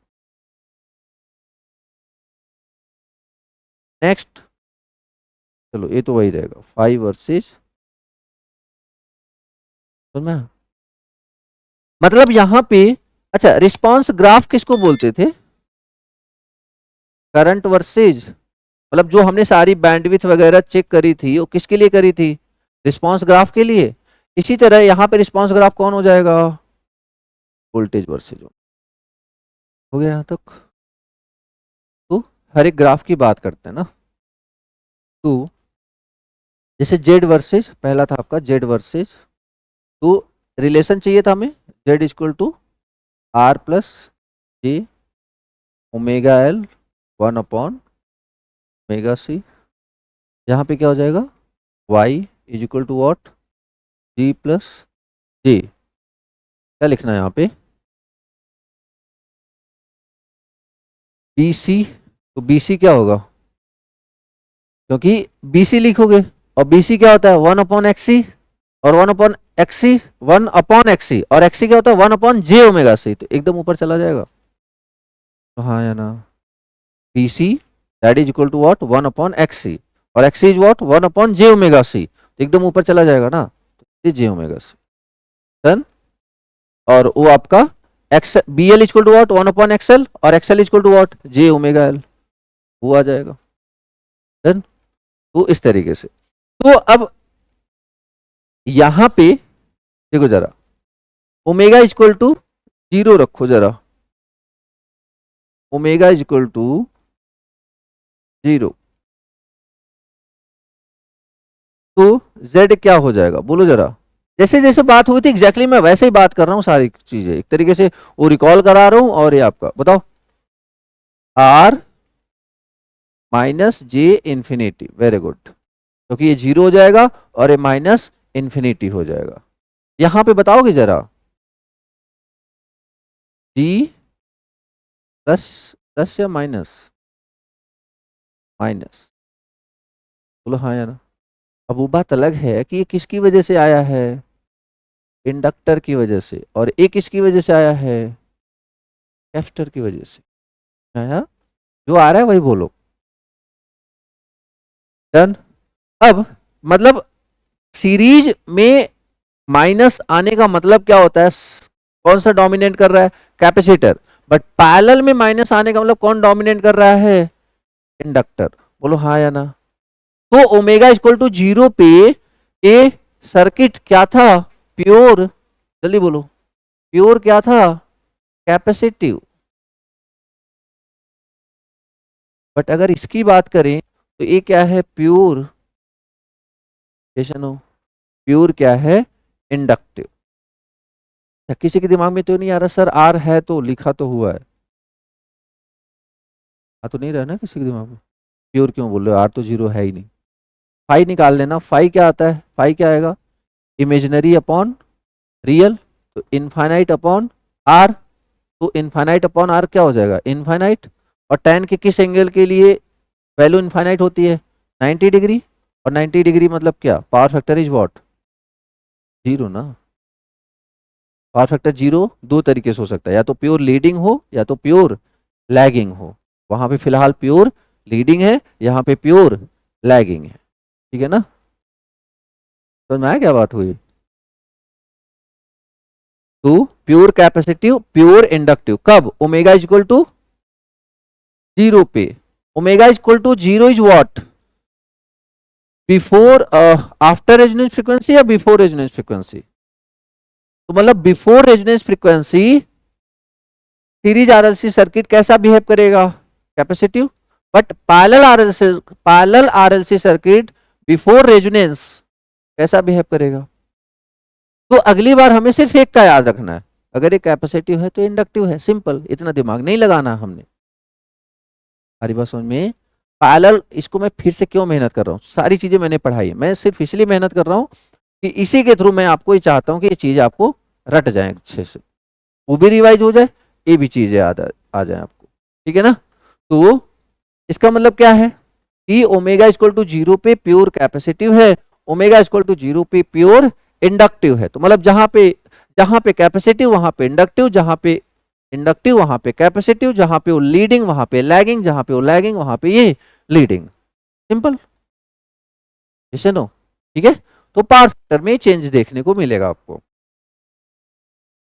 नेक्स्ट, चलो ये तो वही रहेगा, फाइव वर्सेज, समझ में? मतलब यहां पे, अच्छा रिस्पांस ग्राफ किसको बोलते थे? करंट वर्सेज, मतलब जो हमने सारी बैंडविड्थ वगैरह चेक करी थी वो किसके लिए करी थी? रिस्पांस ग्राफ के लिए। इसी तरह यहाँ पे रिस्पांस ग्राफ कौन हो जाएगा? Voltage versus. हो गया यहाँ तक? तो हर एक ग्राफ की बात करते हैं ना। तो जैसे जेड वर्सेज, पहला था आपका जेड वर्सेज, तो रिलेशन चाहिए था हमें, Z equal to R plus J omega L 1/ओमेगा सी। यहाँ पे क्या हो जाएगा? y is equal to what? G plus J. क्या लिखना है यहाँ पे? बी सी, तो बी सी क्या होगा? क्योंकि बी सी लिखोगे, और बी सी क्या होता है? 1/xc, और 1/xc, 1/xc, और xc क्या होता है? 1/j⍵c, तो एकदम ऊपर चला जाएगा। तो हाँ या ना? B C that is equal to what? 1/xc, और xc इज वॉट? 1/j⍵c, तो एकदम ऊपर चला जाएगा ना, तो j⍵c डन। और वो आपका X B L equal to what? 1/xl, और xl equal to what? j⍵l, वो आ जाएगा डन। तो इस तरीके से, तो अब यहां पे देखो जरा, ओमेगा इक्वल टू 0 रखो जरा, ओमेगा इक्वल टू 0, तो z क्या हो जाएगा बोलो जरा? जैसे जैसे बात हुई थी एग्जैक्टली मैं वैसे ही बात कर रहा हूँ, सारी चीजें एक तरीके से वो रिकॉल करा रहा हूँ। और ये आपका बताओ, r माइनस जे इंफिनिटी, वेरी गुड, क्योंकि ये 0 हो जाएगा और ये माइनस इंफिनिटी हो जाएगा। यहां पे बताओगे जरा, g प्लस, प्लस या माइनस? माइनस, बोलो हाँ या ना? अब वो बात अलग है कि ये किसकी वजह से आया है? इंडक्टर की वजह से। और ये किसकी वजह से आया है? कैपेसिटर की वजह से। आया? जो आ रहा है वही बोलो। डन। अब मतलब सीरीज में माइनस आने का मतलब क्या होता है? कौन सा डोमिनेट कर रहा है? कैपेसिटर। बट पैरेलल में माइनस आने का मतलब कौन डोमिनेट कर रहा है? इंडक्टर। बोलो हाँ या ना? तो ओमेगा इक्वल टू 0 पे ए सर्किट क्या था? प्योर, जल्दी बोलो, प्योर क्या था? कैपेसिटिव। बट अगर इसकी बात करें तो ये क्या है? प्योर, प्योर क्या है? इंडक्टिव। किसी के दिमाग में तो नहीं आ रहा सर आर है तो लिखा तो हुआ है, आ तो नहीं रहा ना किसी के दिमाग में? प्योर क्यों बोल रहे हो? आर तो 0 है ही नहीं। फाई निकाल लेना, फाई क्या आता है? फाई क्या आएगा? इमेजिनरी अपॉन रियल, तो इनफाइनाइट अपॉन आर, तो इनफाइनाइट अपॉन आर क्या हो जाएगा? इनफाइनाइट। और टेन के किस एंगल के लिए वैल्यू इनफाइनाइट होती है? 90 डिग्री। और 90 डिग्री मतलब क्या? Power factor is what? 0 ना। पावर फैक्टर 0 दो तरीके से हो सकता है, या तो प्योर लीडिंग हो या तो प्योर लैगिंग हो। वहां पे फिलहाल प्योर लीडिंग है, यहाँ पे प्योर लैगिंग है, ठीक है ना। तो मैं क्या बात हुई, तो प्योर कैपेसिटिव प्योर इंडक्टिव कब, ओमेगा इज इक्वल टू 0 पे। Omega is equal to 0 is what, before after resonance frequency या बिफोर रेजोनेंस फ्रीक्वेंसी। तो मतलब before resonance frequency series RLC circuit कैसा बिहेव करेगा, capacitive. But parallel RLC circuit before resonance कैसा behave करेगा। तो अगली बार हमें सिर्फ एक का याद रखना है, अगर ये कैपेसिटिव है तो इंडक्टिव है, सिंपल, इतना दिमाग नहीं लगाना हमने। हमारी बात समझ में। पैरेलल, इसको मैं फिर से क्यों मेहनत कर रहा हूँ, सारी चीजें मैंने पढ़ाई है, मैं सिर्फ इसलिए मेहनत कर रहा हूँ कि इसी के थ्रू मैं आपको ये चाहता हूँ कि ये चीज आपको रट जाए अच्छे से, वो भी रिवाइज हो जाए, ये भी चीजें याद आ जाए आपको, ठीक है ना। तो इसका मतलब क्या है कि ओमेगा इक्वल टू 0 पे प्योर कैपेसिटिव है, ओमेगा इक्वल टू 0 पे प्योर इंडक्टिव है। तो मतलब जहां पे कैपेसिटिव वहां पे इंडक्टिव, जहां पे इंडक्टिव वहां पे कैपेसिटिव, जहां पे वो लीडिंग वहां पे लैगिंग, जहां पे वो लैगिंग वहां पे ये लीडिंग, सिंपल, इसे नो, ठीक है। तो पावर फैक्टर में चेंज देखने को मिलेगा आपको।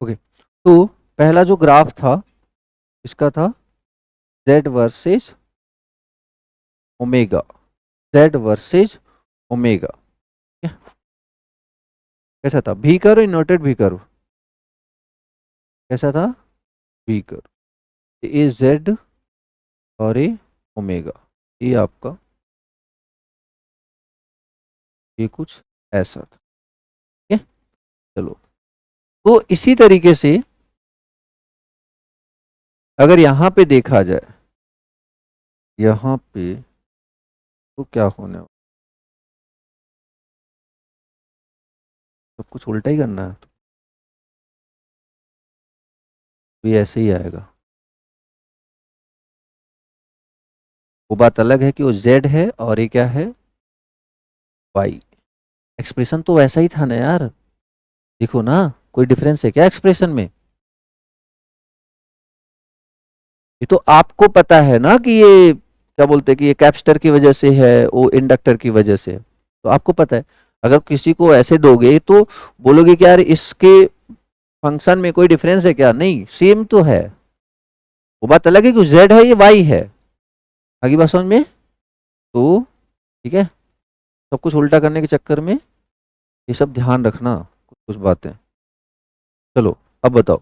ओके, तो पहला जो ग्राफ था इसका था Z versus omega, Z versus omega, कैसा था, भी कर्व इन्वर्टेड भी कर्व, कैसा था, भी कर्व, ये Z और ये ओमेगा, ये आपका ये कुछ ऐसा था, ठीक है। चलो, तो इसी तरीके से अगर यहां पे देखा जाए, यहां पे तो क्या होने वाला, सब कुछ उल्टा ही करना है, तो ये ऐसे ही आएगा। वो बात अलग है कि वो Z है और ये क्या है, Y। एक्सप्रेशन तो वैसा ही था ना यार, देखो ना, कोई डिफरेंस है क्या एक्सप्रेशन में। ये तो आपको पता है ना कि ये क्या बोलते हैं कि ये कैपेसिटर की वजह से है, वो इंडक्टर की वजह से है, तो आपको पता है। अगर किसी को ऐसे दोगे तो बोलोगे कि यार इसके फंक्शन में कोई डिफरेंस है क्या, नहीं, सेम तो है। वो बात अलग है कि Z है ये Y है, आगे बात समझ में। तो ठीक है, सब कुछ उल्टा करने के चक्कर में ये सब ध्यान रखना, कुछ कुछ बातें। चलो अब बताओ,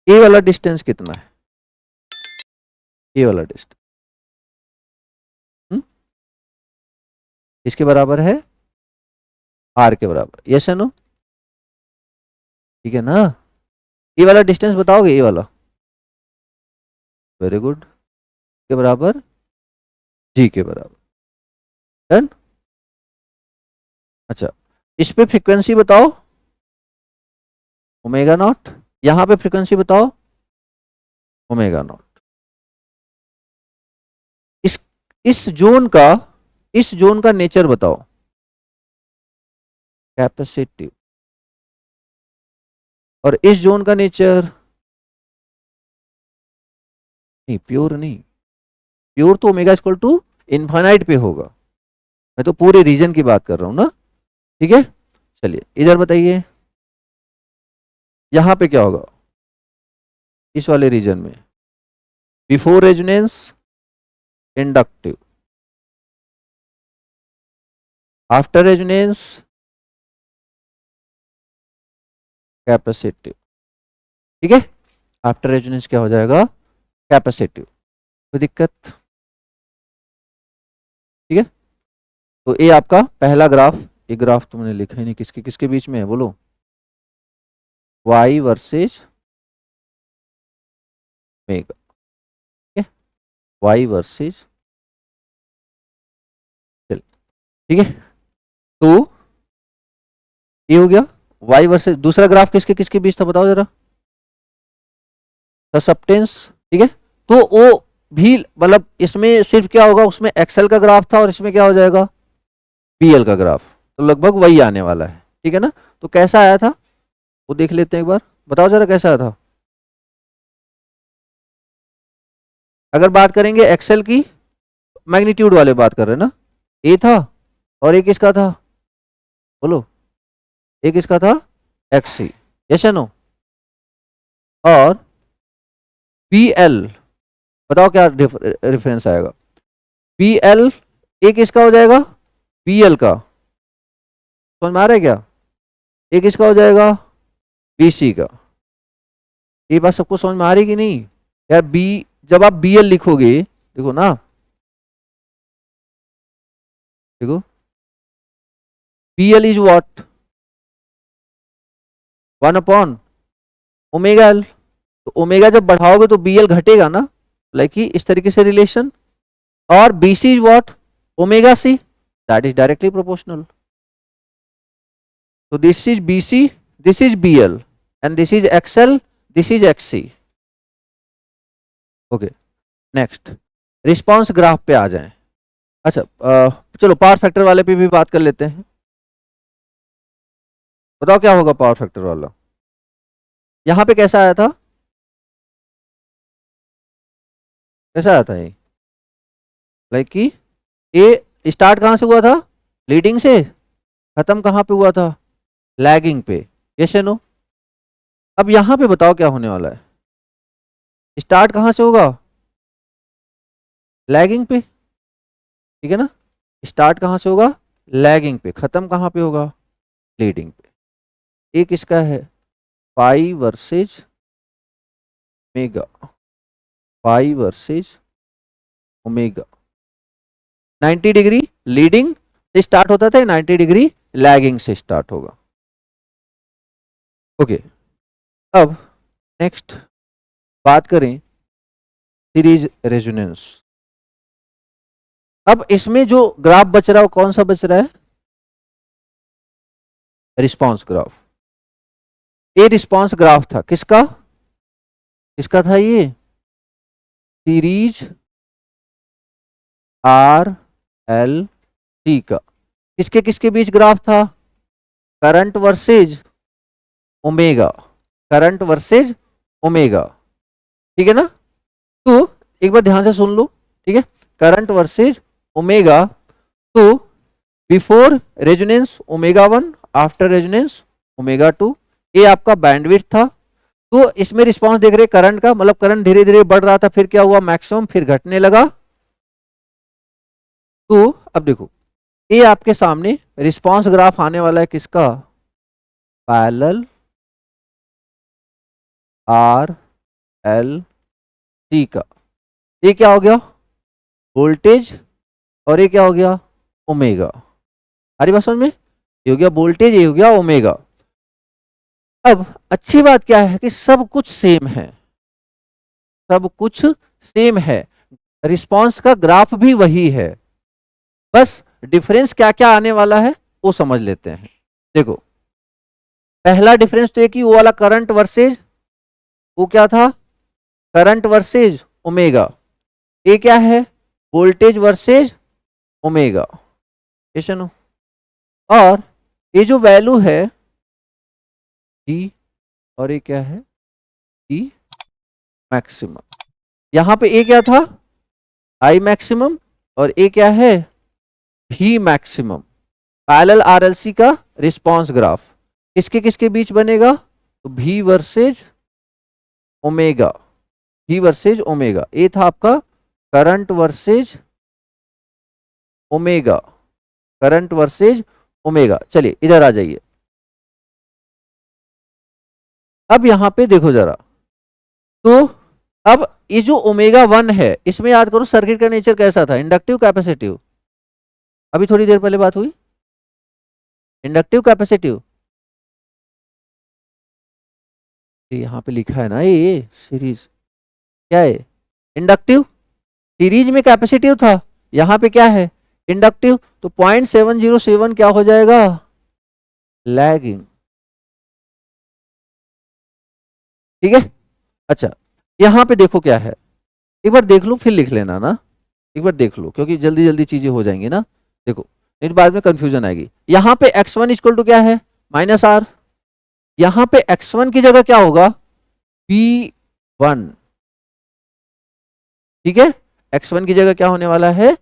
ए वाला डिस्टेंस कितना है, ए वाला डिस्टेंस इसके बराबर है, आर के बराबर, यस या नो, ठीक है ना। ए वाला डिस्टेंस बताओगे, ए वाला, वेरी गुड, के बराबर, जी के बराबर, डन। अच्छा, इस पे फ्रीक्वेंसी बताओ, ओमेगा नॉट, यहां पे फ्रीक्वेंसी बताओ, ओमेगा नॉट। इस इस जोन का नेचर बताओ, कैपेसिटिव, और इस जोन का नेचर, नहीं प्योर नहीं, प्योर तो ओमेगा इक्वल टू इनफाइनाइट पे होगा, मैं तो पूरे रीजन की बात कर रहा हूं ना, ठीक है। चलिए इधर बताइए, यहां पे क्या होगा, इस वाले रीजन में, before resonance inductive, after resonance capacitive, ठीक है। आफ्टर रेजोनेंस क्या हो जाएगा, कैपेसिटिव, कोई दिक्कत, ठीक है। तो ये आपका पहला ग्राफ, ये ग्राफ तुमने लिखा ही नहीं, किसके किसके बीच में है बोलो, Y वर्सेस ओमेगा, ठीक है, Y वर्सेस, चल ठीक है। तो ये हो गया Y वर्सेस, दूसरा ग्राफ किसके किसके बीच था बताओ जरा, ससेप्टेंस, ठीक है। तो वो भी मतलब इसमें सिर्फ क्या होगा, उसमें एक्सेल का ग्राफ था और इसमें क्या हो जाएगा, PL का ग्राफ, तो लगभग वही आने वाला है, ठीक है ना। तो कैसा आया था, वो देख लेते हैं एक बार, बताओ जरा कैसा था। अगर बात करेंगे एक्सेल की, मैग्नीट्यूड वाले बात कर रहे हैं ना, ए था और एक इसका था, बोलो, एक इसका था एक्स सी, यस या नो, और बी एल, बताओ क्या रेफरेंस आएगा, बी एल एक इसका हो जाएगा बी एल का, समझ में आ रहा है क्या, एक इसका हो जाएगा बी सी का। ये बात सबको समझ में आ रही कि नहीं यार, बी, जब आप बी एल लिखोगे, देखो ना, देखो, B L is what, 1 upon omega L, तो ओमेगा जब बढ़ाओगे तो बी एल घटेगा ना, लाइक कि इस तरीके से रिलेशन, और B C is what, omega C, that is directly proportional. तो this is B C, this is B L, and this is X L, this is X C. Okay, next response graph पे आ जाएं। अच्छा चलो power factor वाले पे भी बात कर लेते हैं। बताओ क्या होगा पावर फैक्टर वाला, यहां पे कैसा आया था, कैसा आया था ये, लाइक कि ए स्टार्ट कहां से हुआ था, लीडिंग से, खत्म कहां पे हुआ था, लैगिंग पे, यस या नो। अब यहां पे बताओ क्या होने वाला है, स्टार्ट कहां से होगा, लैगिंग पे, ठीक है ना, स्टार्ट कहां से होगा, लैगिंग पे, खत्म कहां पे होगा, लीडिंग पे। एक इसका है पाई वर्सेज ओमेगा, पाई वर्सेज ओमेगा, 90 डिग्री लीडिंग से स्टार्ट होता था, 90 डिग्री लैगिंग से स्टार्ट होगा। ओके, अब नेक्स्ट बात करें सीरीज रेजोनेंस। अब इसमें जो ग्राफ बच रहा है वो कौन सा बच रहा है, रिस्पांस ग्राफ। ये रिस्पांस ग्राफ था किसका, किसका था ये, सीरीज आर एल टी का। किसके किसके बीच ग्राफ था, current versus omega, current versus omega, ठीक है ना। तो एक बार ध्यान से सुन लो, ठीक है, करंट वर्सेज ओमेगा, तो before resonance omega 1, after resonance omega 2, ये आपका बैंडविड्थ था। तो इसमें रिस्पांस देख रहे करंट का, मतलब करंट धीरे धीरे बढ़ रहा था, फिर क्या हुआ मैक्सिमम, फिर घटने लगा। तो अब देखो ये आपके सामने रिस्पांस ग्राफ आने वाला है किसका, पैरेलल आर एल टी का। ये क्या हो गया, वोल्टेज, और ये क्या हो गया, ओमेगा। अरे बात समझ में, ये हो गया वोल्टेज, ये हो गया ओमेगा। अब अच्छी बात क्या है कि सब कुछ सेम है, सब कुछ सेम है, रिस्पांस का ग्राफ भी वही है, बस डिफरेंस क्या क्या आने वाला है वो समझ लेते हैं। देखो पहला डिफरेंस तो ये कि वो वाला करंट वर्सेज, वो क्या था, करंट वर्सेज ओमेगा, ये क्या है, वोल्टेज वर्सेज ओमेगा, और ये जो वैल्यू है डी, और ये क्या है डी मैक्सिमम, यहां पे ए क्या था, आई मैक्सिमम, और ए क्या है, भी मैक्सिमम। पैरेलल आरएलसी का रिस्पांस ग्राफ किसके किसके बीच बनेगा, तो भी वर्सेज ओमेगा, भी वर्सेज ओमेगा। ये था आपका current versus omega, current versus omega. चलिए इधर आ जाइए, अब यहां पे देखो जरा, तो अब ये जो ओमेगा 1 है, इसमें याद करो सर्किट का नेचर कैसा था, इंडक्टिव कैपेसिटिव, अभी थोड़ी देर पहले बात हुई, इंडक्टिव कैपेसिटिव, यहां पे लिखा है ना ये सीरीज, क्या है, इंडक्टिव, सीरीज में कैपेसिटिव था, यहां पे क्या है, इंडक्टिव, तो 0.707 क्या हो जाएगा, लैगिंग, ठीक है। अच्छा यहां पे देखो क्या है, एक बार देख लो फिर लिख लेना ना, एक बार देख लो क्योंकि जल्दी जल्दी चीजें हो जाएंगी ना। देखो नहीं तो बाद में कंफ्यूजन आएगी। यहां पे x1 इक्वल टू क्या है, -r, यहां पे x1 की जगह क्या होगा, b1, ठीक है, x1 की जगह क्या होने वाला है,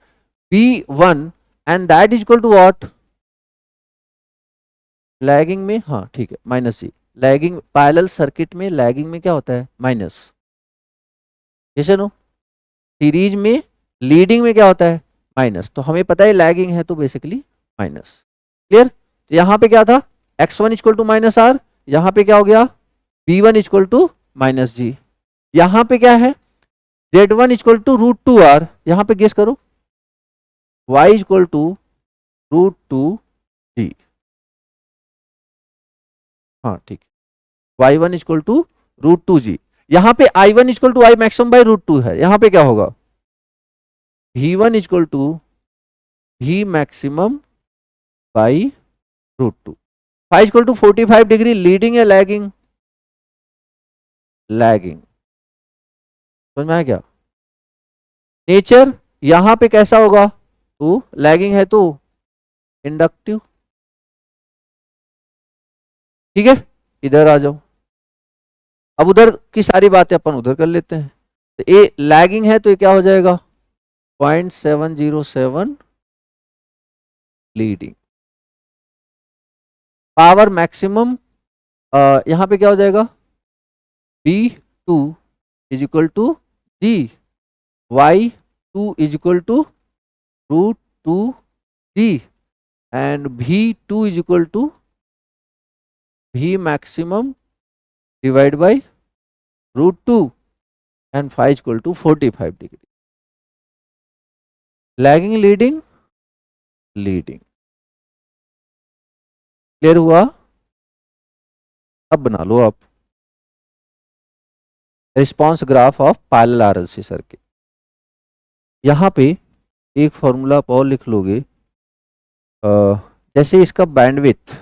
b1, and that is equal to what, lagging में, हाँ ठीक है, minus G, lagging parallel circuit में लैगिंग में क्या होता है, माइनस, जैसे नो, सीरीज में लीडिंग में क्या होता है, माइनस, तो हमें पता है लैगिंग है तो बेसिकली माइनस, क्लियर। तो यहां पे क्या था, x1 equal to minus are, यहां पे क्या हो गया, b1 इक्वल टू माइनस जी, यहां पे क्या है, z1 equal to root two R, यहां पे गेस करो, y equal to root two G, हाँ ठीक है, y1 equal to root two G, यहां पे i1 equal to I maximum by root two है, यहां पे क्या होगा, v1 equal to v maximum by root two, five equal to 45 degree, leading या लैगिंग, लैगिंग, समझ में आया क्या, नेचर यहां पे कैसा होगा, तो लैगिंग है तो इंडक्टिव, ठीक है, इधर आ जाओ, अब उधर की सारी बातें अपन उधर कर लेते हैं, तो ये लैगिंग है तो ये क्या हो जाएगा, 0.707 लीडिंग, पावर मैक्सिमम यहां पे क्या हो जाएगा, B2 is equal to G, Y2 is equal to root two G, and V2 is equal to V maximum divide by root two, and phi equal to 45 degree, lagging leading, leading, clear हुआ, अब बना लो आप response graph of parallel RLC circuit, यहां पे एक formula आप और लिख लोगे, जैसे इसका बैंडविड्थ,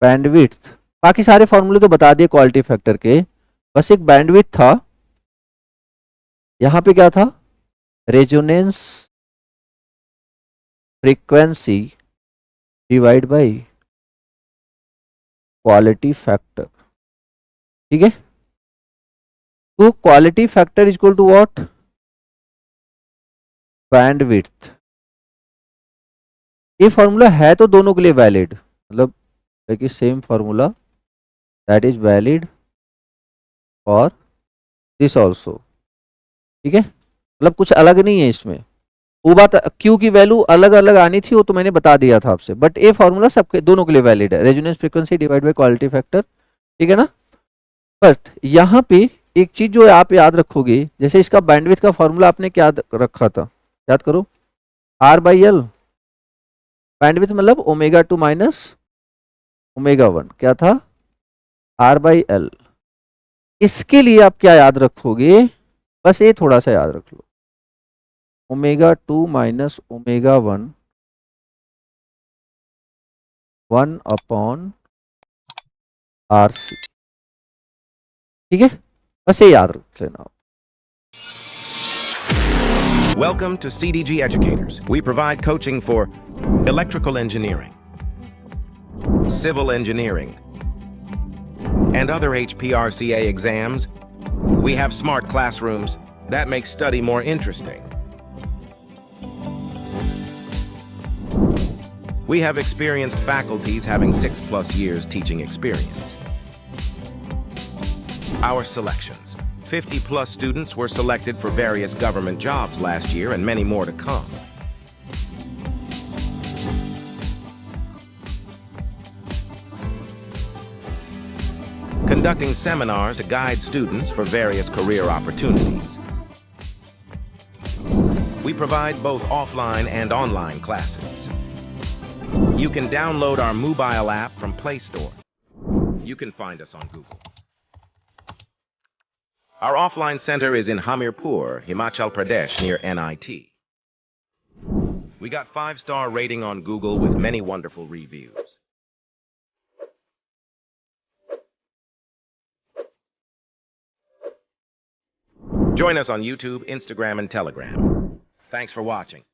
बैंडविड्थ, बाकी सारे फॉर्मूले तो बता दिए क्वालिटी फैक्टर के, बस एक बैंडविड्थ था, यहां पे क्या था, resonance frequency divide by quality factor, ठीक है, तो quality factor is equal to what, bandwidth, ये फॉर्मूला है तो दोनों के लिए वैलिड, मतलब देखिए same formula that is valid for this also, ठीक है, मतलब कुछ अलग नहीं है इसमें, वो बात क्यू की वैल्यू अलग अलग आनी थी वो तो मैंने बता दिया था आपसे, बट ये फॉर्मूला सबके दोनों के लिए वैलिड है, resonance frequency divide by quality factor, ठीक है ना, बट यहाँ पे एक चीज जो आप याद रखोगे, जैसे इसका बैंडविड्थ का फॉर्मूला आपने क्या रखा था, याद करो, आर बाई एल, बैंडविड्थ मतलब omega two minus omega one, क्या था, आर बाई एल, इसके लिए आप क्या याद रखोगे, बस ये थोड़ा सा याद रख लो, omega two minus omega one, 1/RC, ठीक है, बस ये याद रख लेना आप। Welcome to CDG Educators. We provide coaching for electrical engineering, civil engineering, and other HPRCA exams. We have smart classrooms that make study more interesting. We have experienced faculties having 6+ years teaching experience. Our selections. 50+ students were selected for various government jobs last year and many more to come. Conducting seminars to guide students for various career opportunities. We provide both offline and online classes. You can download our mobile app from Play Store. You can find us on Google. Our offline center is in Hamirpur, Himachal Pradesh, near NIT. We got 5-star rating on Google with many wonderful reviews. Join us on YouTube, Instagram, and Telegram. Thanks for watching.